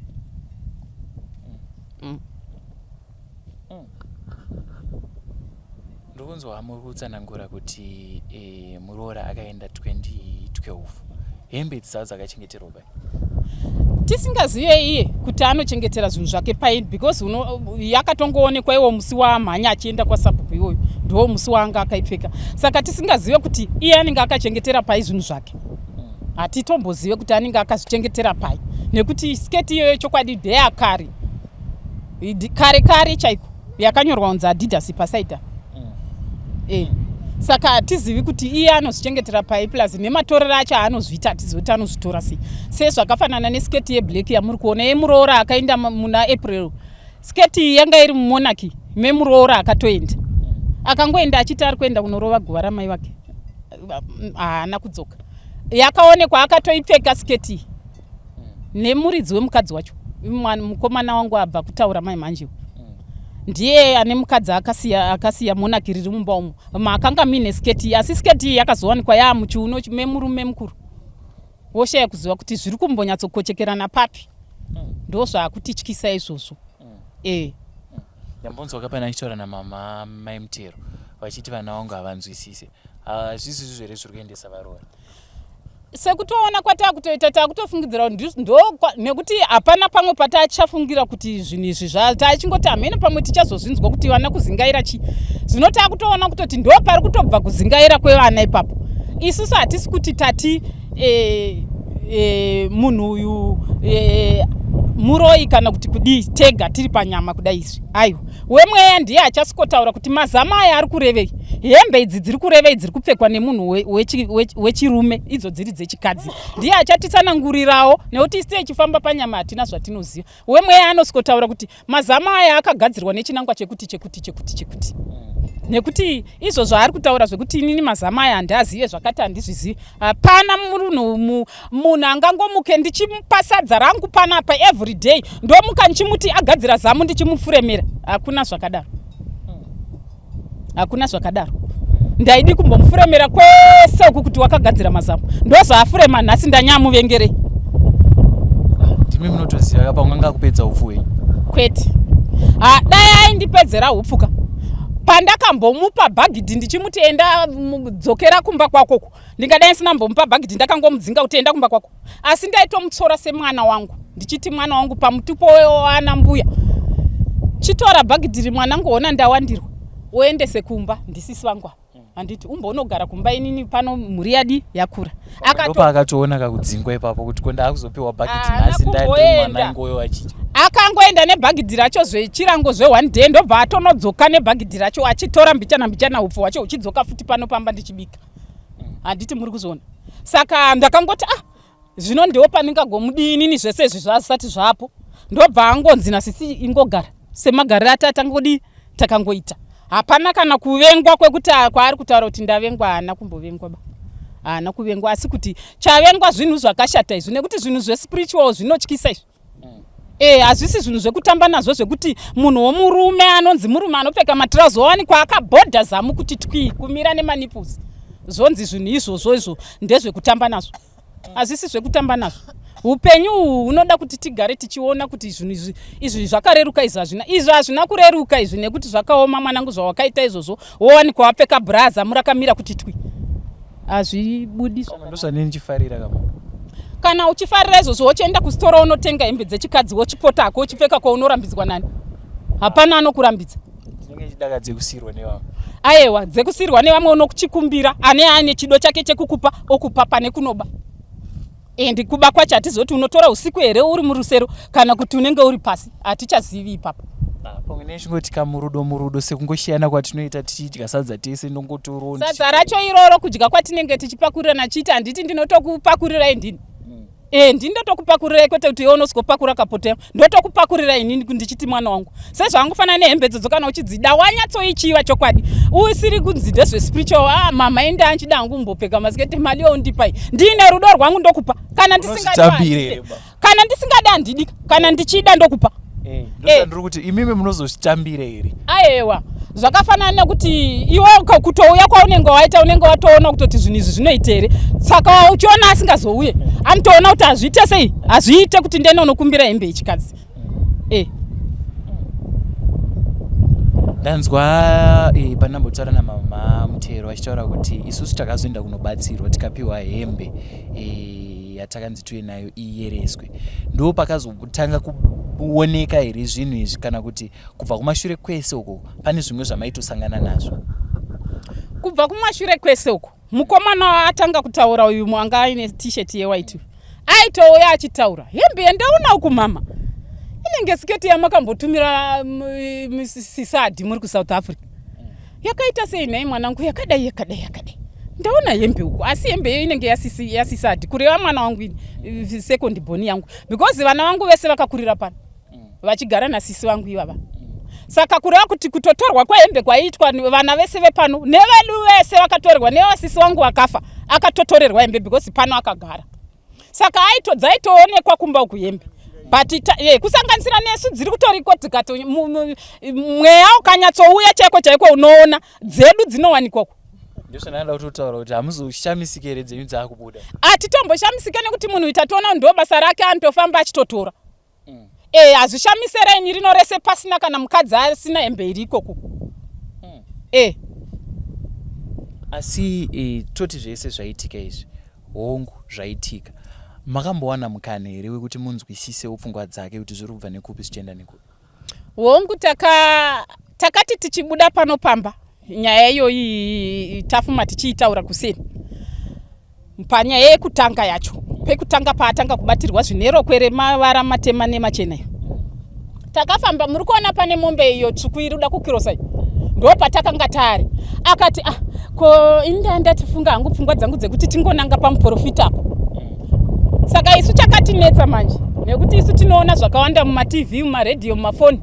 Ndokunzwa muri kutsanangura kuti muroora akaenda 2012 hembe dzavo dzakachengeterwa pai? tisingazive iye kuti anochengetera zvinhu zvake paini because yakatongoonekwa iwo musi wamhanya achienda kwasabhuku iyoyo ndiwo musi waanga akaipfeka. Saka tisingazive kuti iye anenge akachengetera pai zvinhu zvake. Hatitombozive kuti anenge akazvichengetera pai nekuti sketi iyoyo chokwadi ndeyakare kare chaiko yakanyorwa kunzi Adidas pasaita. Saka hatizivi kuti iye anozvichengetera pai plus nematorero acho aanozviita hatizivi kuti anozvitora sei. Sezvakafanana nesketi yeblack yamuri kuona yemuroora akaenda muna April. Sketi iyi yanga iri mumonaki memuroora akatoenda. Akangoenda achiti ari kuenda kunorova guva ramai vake. Haana kudzoka. Yakaonekwa akatoipfeka sketi nemuridzi wemukadzi wacho. Mukomana wangu abva kutaura mai manje. Ndiye ane mukadzi akasiya monaki riri mumba umo. Makanga mine sketi asi sketi yakazowanikwa yamuchiuno memurume mukuru. Woshaya kuziva kuti zviri kumbonyatsokochekerana papi. Ndo zvakutityisa izvozvo. Ndambonzwa kapana chitora namama Mai Mutero vachiti vana vangu havanzwisise. Zvisi zvere zviri kuendesa varora. Sekutoona kwatakutoita takutofungidzira ndo nekuti hapana pamwe patachafungira kuti zvinhu izvi tachingoti hamene pamwe tichazozvinzwa kuti vana kuzingaira chi. Zvino takutoona kutoti ndo pari kutobva kuzingaira kwevana ipapo. Isusu hatisi kuti tati munhu uyu muroi kana kuti kudii tega tiri panyama kudai izvi. Aiwa, wemweya ndiye achasikotaura kuti mazama aya ari kurevei. Hembe idzi dziri kurevei dziri kupfekwa nemunhu wechirume idzo dziri dzechikadzi. Ndiye achatitsanangurirawo nekuti isi tichifamba panyama hatina zvatinoziva. Wemweya anosikotaura kuti mazama aya akagadzirwa nechinangwa chekuti. Nekuti izvo zvaari kutaura zvekuti inini mazama aya handazive zvakati handizvizivi. Hapana munhu angangomuke ndichimupa sadza rangu panapa every day ndomuka ndichimuti agadzira zamu ndichimufuremera. Hakuna zvakadaro. Hakuna zvakadaro. Ndaidi kumbomufuremera kwese uku kuti wakagadzira mazamu. Ndozvaafurema nhasi ndanyamuvengerei. Ndimi munotoziva kapa unganga kupedza upfu hwenyu. Kwete. Dai aindipedzera upfuka. Pandakambomupa bhagidhi ndichimuti enda dzokera kumba kwako. Ndingadai sina mbomupa bhagidhi ndakangomudzinga kuti enda kumba kwako. Asi ndaitomutsora semwana wangu. Ndichiti mwana wangu pamutupo wewana mbuya. Chitora bhagidhi mwanangu ona ndawandirwa. Uendese kumba ndisisi vangu. Handiti umbonogara kumba inini pano muri yadi yakura. Ndopa akatoona kakudzingwa ipapo kuti kwenda akuzopiwa bhagidhi nhasi ndaende mwanangu wewe achiti. Akangoenda nebhagidhi racho zvechirango zve1 day ndobva atonodzoka nebhagidhi racho achitora mbichana upfu wacho uchidzoka futi pano pamba ndichibika. Handiti muri kuzoona. Saka ndakangoti zvino ndiwo paningagomudii inini zvese izvi zvasati zvapo. Ndobva angonzi nasisi ingogara. Semagariro atatangodi takangoita. Hapana kana kuvengwa kwekuti kwaari kutaura kuti ndavengwa hana kumbovengwa ba. Hana kuvengwa asi kuti chavengwa zvinhu zvakashata izvi nekuti zvinhu zvespiritual zvinotyisa izvi. Hazvisi zvinhu zvekutamba nazvo zvekuti munhu womurume anonzi murume anopfeka matirauzi owanikwa akabhodha zamu kuti twi kumira nemanipuzi. Zonzi zvinhu izvozvo ndezvekutamba nazvo. Hazvisi zvekutamba nazvo. Upenyu unoda kuti tigare tichiona kuti zvinhu izvi zvakareruka izvi hazvina kureruka izvi nekuti zvakaoma mwanangu zvawakaita izvozvo wowanikwa wapfeka bhuraza murakamira kuti twi. Hazvibudi ndozvanini chifarira kama. Kana uchifarira izvozvo wochienda kusitoro unotenga hembe dzechikadzi wochipotako wochipfeka kwaunorambidzwa nani. Hapana anokurambidza. Ndinenge chidaka dzekusirwa nevamwe. Aiwa, dzekusirwa nevamwe unokuchikumbira ane chido chake chekukupa okupa pane kunoba. Kuba kwacho hatizoti unotora usiku here uri murusero kana kuti unenge uri pasi. Hatichazivi ipapo. Pamwe nechingoti kamurudo sekungoshiyana kwatinoita tichidya sadza tese ndongotoro. Sadza racho iroro kudya kwatinenge tichipakurirana chiti handiti ndinotokupakurira indini. Ndindotokupakurira kwete kuti unosikopakurira kapotema. Ndotokupakurira inini ndichiti mwana wangu. Sezvangufanana nehembe dzodzo kana uchidzida wanyatsoichiva chokwadi. Usiri kunzi ndezvespiritual mama enda anchida hangu mbopfeka masiketi mali yaundipai. Ndine rudo rwangu ndokupa. Kana ndisingada handidi. Kana ndichida ndokupa. Ndiri kuti imimi munozozvitambira here. Aiwa, zvakafanana nekuti iwe kutouya kwaunenge waita unenge watoona kutoti zvinhu izvi zvinoita here. Saka uchiona asingazouye anotoona kuti hazviite sei. Hazviite kuti ndene unokumbira hembe yechikadzi. Ndanzwa panambotaura namama Mutero achitaura kuti isusu takazoenda kunobatsirwa tikapiwa hembe yatakanzi tuve nayo iyereswe. Ndo pakazotanga kuoneka here zvinhu izvi kana kuti kubva kumashure kwese uko pane zvimwe zvamaitosangana nazvo? Kubva kumashure kwese uko mukomana atanga kutaura uyu mwanga aine t-shirt yewhite aitouya achitaura hembe yandaona uku mama inenge siketi yamakambotumira sisadi muri kuSouth Africa yakaita sei nhai mwanangu yakadai ndaona hembe uku asi hembe iyo inenge yasisadi kureva mwana wangu second born yangu because vana vangu vese vakakurira pano vachigara nasisi vangu ivava. Saka kureva kuti kutotorwa kwehembe kwaitwa vana vese vepano nevedu vese vakatorerwa nevasisi vangu vakafa akatotorerwa hembe because pano akagara. Saka aitoonekwa kumba uku hembe but kusanganisira nesu dziri kutoriko dzikato mweya ukanyatsouya chaiko unoona dzedu dzinowanikwa. Ndosvonanda kutotaura kuti hamuzoshamisike here dzenyu dzaakubuda? Atitomboshamisike nekuti munhu itatoona ndo basa rake anotofamba achitotora. Hazvishamiserei rinorese pasina kana mukadzi asina hembe iri ikoko. Asi toti zvese zvaitika izvi hongu zvaitika, makambowana mukana here wekuti munzwisise pfungwa dzake kuti zviri kubva nekupi zvichienda nekupi? Hongu takati tichibuda pano pamba nyaya iyoyi tafuma tichiitaura kuseni panyaya yekutanga yacho pekutanga paatanga kubatirwa zvinerokwe remavara matema nemachena takafamba muri kuona pane mombe iyo tsvuku iri kuda kukirosa ndo patakanga tari akati ko ndatifunga hangu pfungwa dzangu dzekuti tingonanga pamuprofita apo. Saka isu chakatinetsa manje nekuti isu tinoona zvakawanda mumatv mumaredhiyo mumafoni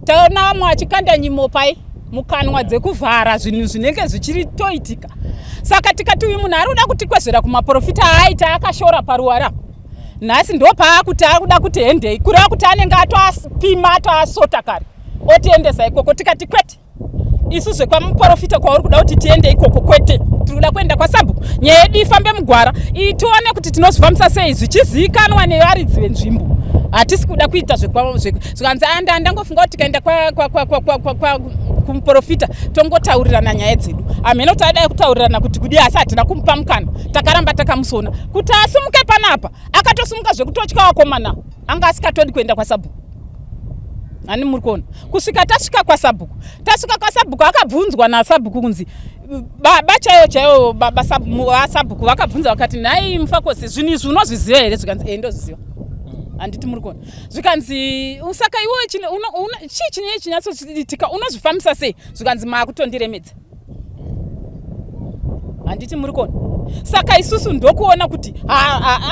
taona vamwe vachikanda nyimo pai mukanwa dzekuvhara zvinhu zvinenge zvichiritoitika. Saka tikati uyu munhu ari kuda kutikwezvera kumaprofita aaita akashora paruwara nhasi ndo paakuti ari kuda kuti hendei kureva kuti anenge atoapima atoasota kare otiendesa ikoko. Tikati kwete isu zvekwamuprofita kwauri kuda kuti tiende ikoko kwete tiri kuda kuenda kwaSabhuku nyaya yedu ifambe mugwara tione kuti tinozvifambisa sei zvichizivikanwa nevaridzi venzvimbo. Hatisi kuda kuita zvikanzi ndangofunga kuti tikaenda kumuprofita tongotaurirana nyaya dzedu amene kuti adai kutaurirana kuti kudi asi hatina kumupa mukana takaramba takamusona kuti asumuke panapa akatosumuka zvekutotya wakomana anga asikatodi kuenda kwaSabhuku. Ani muri kuona kusvika tasvika kwaSabhuku akabvunzwa naSabhuku kunzi baba chaiyo baba Sabhuku vakabvunza vakati nhai Mufakosi zvinhu izvi unozviziva here? Zvikanzi ndozviziva. Handiti muri kuona zvikanzi saka iwe chii chinenge chinyatsoitika unozvifambisa sei? Zvikanzi maakutondiremedza. Handiti muri kuona saka isusu ndokuona kuti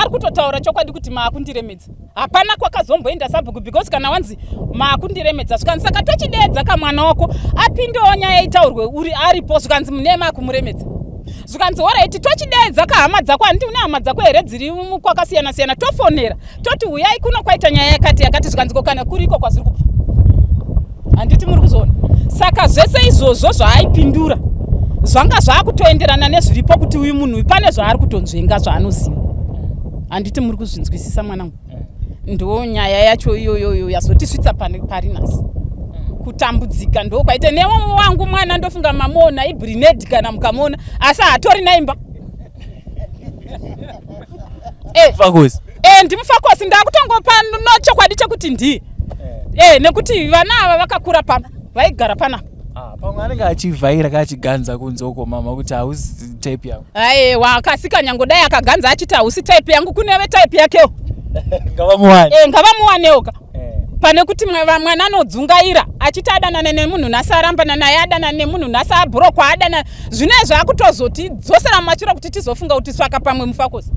ari kutotaura chokwadi kuti maakundiremedza hapana kwakazomboenda Sabhuku because kana wanzi maakundiremedza zvikanzi saka tochidedza kamwana wako apindewo nyaya itaurwe uri aripo zvikanzi munema akumuremedza. Zvikanzi oraiti tochidedza kahama dzako handiti une hama dzako here dziri kwakasiyana siyana tofonera toti uyai kuno kwaita nyaya yakati zvikanzi kana kuriko kwaziri kubva. Handiti muri kuzoona saka zvese izvozvo zvaaipindura zvanga zvaakutoenderana nezviripo kuti uyu munhu pane zvaari kutonzvenga zvaanoziva. Handiti muri kuzvinzwisisa mwanangu? Ndo nyaya yacho iyoyo yazotisvitsa pari nhasi kutambudzika ndo kwaite newe wangu mwana ndofunga mamona ibrined kana mukamona asi hatori naimba. Mufakosi ndimufakosi ndakutongopa chokwadi chekuti ndiye nekuti vana ava vakakura pano vaigara panapa. Pamwe anenge achivhaira kachiganza kunze uko mama kuti hausi type yangu. Aiwa akasika nyangodai akaganza achiti hausi type yangu kuneve type yakewo ngavamuwanewo pane kuti mwana anodzungaira achiti adanana nemunhu nhasi arambana naye adanana nemunhu nhasi abhurokwa adana zvinezvi akutozotidzosera mumashure kuti tizofunga kuti swaka pamwe Mufakosi.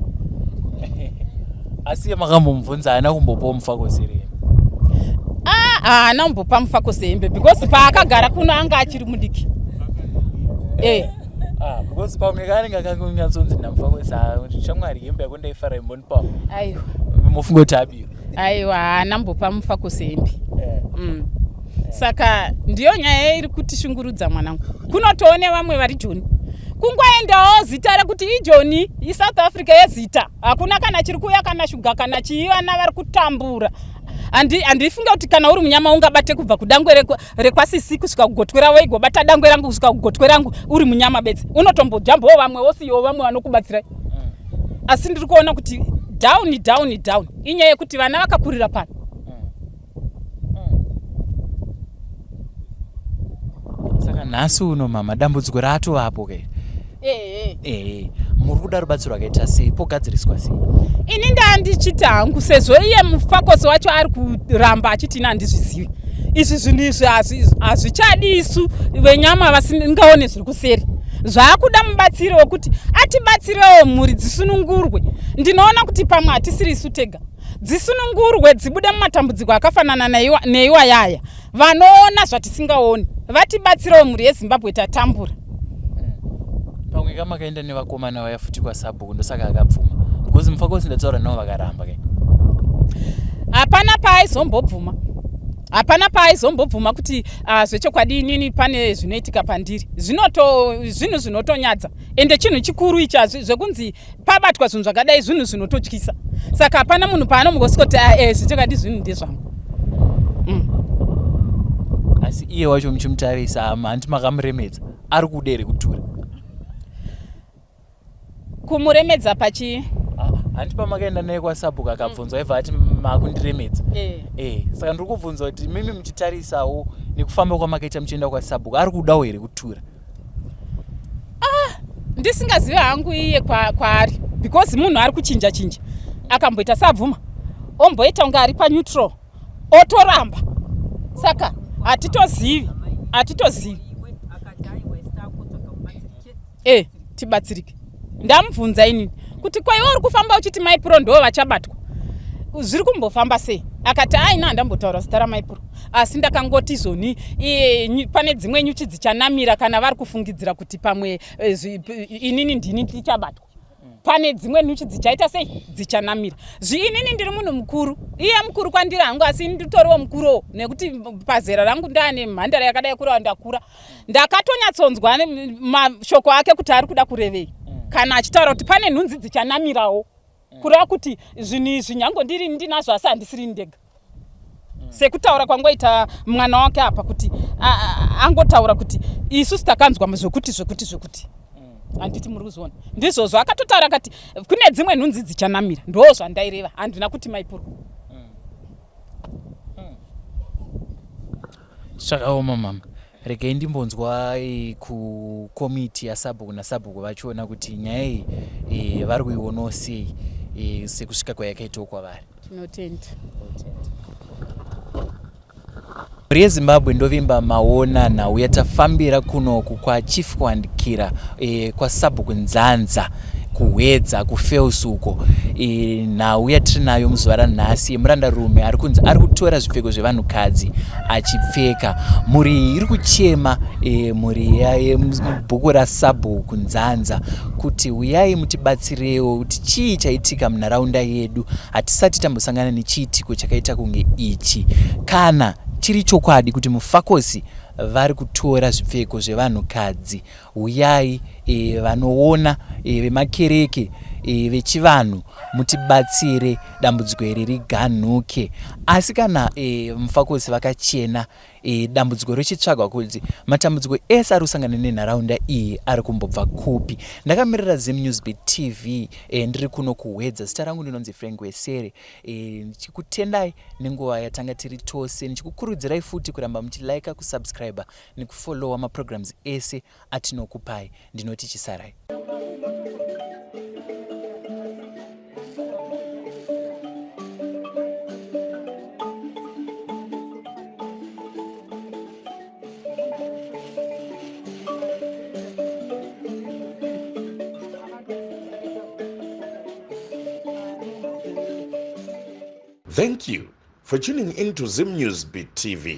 Asi makambomubvunza haana kumbopawo Mufakosi here? Haana kumbopa Mufakosi hembe because paakagara kuno anga achiri mudiki. Because pamwe kanenge akanyatsonzi naMufakosi shamwari hembe yako ndaifara imbonipawo. Aiwa mufungo kuti abiro. Aiwa haana kumbopa Mufakosi hembe. Saka ndiyo nyaya iri kutishungurudza mwanangu. Kunotoone vamwe vari Joni kungoendawo zita rekuti iJoni iSouth Africa yezita hakuna kana chiri kuuya kana shuga kana chii vana vari kutambura. Handifunga kuti kana uri munyama ungabate kubva kudangwe rekwasisi kusvika kugotwe woigobata dangwe rangu kusvika kugotwe rangu uri munyama bedzi unotombojambawo vamwe wosiyowo vamwe vanokubatsirai. Asi ndiri kuona kuti down inyaya yekuti vana vakakurira pano. Saka nhasi uno mama dambudziko ratovapo ke. Muri kuda rubatsiro rwakaita sei, pogadziriswa sei? Ini ndandichiti hangu sezvo iye mufakosi wacho ari kuramba achiti handizvizivi izvi zvinhu izvi hazvichadi isu venyama vasingaone zviri kuseri. Zvaakuda mubatsiri wekuti atibatsirewo mhuri dzisunungurwe. Ndinoona kuti pamwe hatisiri isu tega, dzisunungurwe dzibude mumatambudziko akafanana neiwa yaya. Vanoona zvatisingaoni vatibatsirewo mhuri yeZimbabwe tatambura. Pamwe kamakaenda nevakomana vaya futi kwaSabhuku ndosaka akabvuma. Because mufakosi ndataura navo vakaramba ke. Hapana paayizombobvuma kuti zvechokwadi inini pane zvinoitika pandiri. Zvinhu zvinotonyadza ende chinhu chikuru ichazi zvekunzi pabatwa zvinhu zvakadai zvinhu zvinototyisa. Saka hapana munhu paanombosvikoti zvechokwadi zvinhu ndezvangu. Asi iye wacho muchimutarisa handi makamuremedza ari kuda here kutura? Kumuremedza pachi handi pamakaenda naye kwaSabhuku akabvunzwa aibva ati makundiremedza. Saka ndiri kubvunza kuti mimi muchitarisawo nekufamba kwamakaita muchienda kwaSabhuku ari kudawo here kutura? Ndisingazivi hangu iye kwaari because munhu ari kuchinja akamboita sabvuma omboita unga ari paneutral otoramba. Saka hatitozivi tibatsirike. Ndamubvunza inini kuti kwaiwo uri kufamba uchiti maipuro ndo vachabatwa zviri kumbofamba sei? Akati aina ndambotaura zita ramaipuro asi ndakangoti zoni pane dzimwe nyuchi dzichanamira kana vari kufungidzira kuti pamwe inini ndini tichabatwa. Pane dzimwe nyuchi dzichaita sei dzichanamira. Inini ndiri munhu mukuru, iye mukuru kwandiri hangu asi nditoriwo mukuru nekuti pazera rangu ndane mhandara yakadai kurawa ndakura. Ndakatonyatsonzwa mashoko ake kuti ari kuda kurevei. Kana achitaura kuti pane nhunzi dzichanamirawo kureva kuti zvinhu izvi nyango ndiri ndinazvo asi handisiri ndega. Sekutaura kwangoita mwana wake apa kuti angotaura kuti isusu takanzwa zvekuti handiti muri kuzviona. Ndizvozvo akatotaura akati kune dzimwe nhunzi dzichanamira. Ndo zvandaireva handina kuti maipuro. Zvakaoma mama. Regai ndimbonzwa kukomiti yaSabhuku naSabhuku vachiona kuti nyaya iyi vari kuionawo sei sekusvika kwayakaitawo kwavari. Tinotenda. Mhuri yeZimbabwe ndovimba maona nhau yatafambira kunoku kwachief kuandikira kwaSabhuku Nzanza kuhwedza kuFEUS uko. Nhau yatiri nayo muzuva ranhasi yemurandarume ari kunzi ari kutora zvipfeko zvevanhukadzi achipfeka. Mhuri iyi iri kuchema mhuri yemubhuku raSabhuku Nzanza kuti uyai mutibatsirewo kuti chii chaitika munharaunda yedu. Hatisati tambosangana nechiitiko chakaita kunge ichi. Kana chiri chokwadi kuti mufakosi vari kutora zvipfeko zvevanhukadzi, uyai vanoona vemakereke vechivanhu mutibatsire dambudziko iri riganhuke. Asi kana mufakosi vakachena dambudziko richitsvagwa kuti matambudziko ese ari kusangana nenharaunda iyi ari kumbobva kupi. Ndakamirira ZimNewsBeat TV ndiri kuno kuhwedza. Zita rangu ndinonzi Frank Wesere. Ndichikutendai nenguva yatanga tiri tose. Ndichikukurudzirai futi kuramba muchilike, kusubscribe nekufollowa maprograms ese atinokupai. Ndinoti chisarai. Thank you for tuning into ZimNewsBeat TV.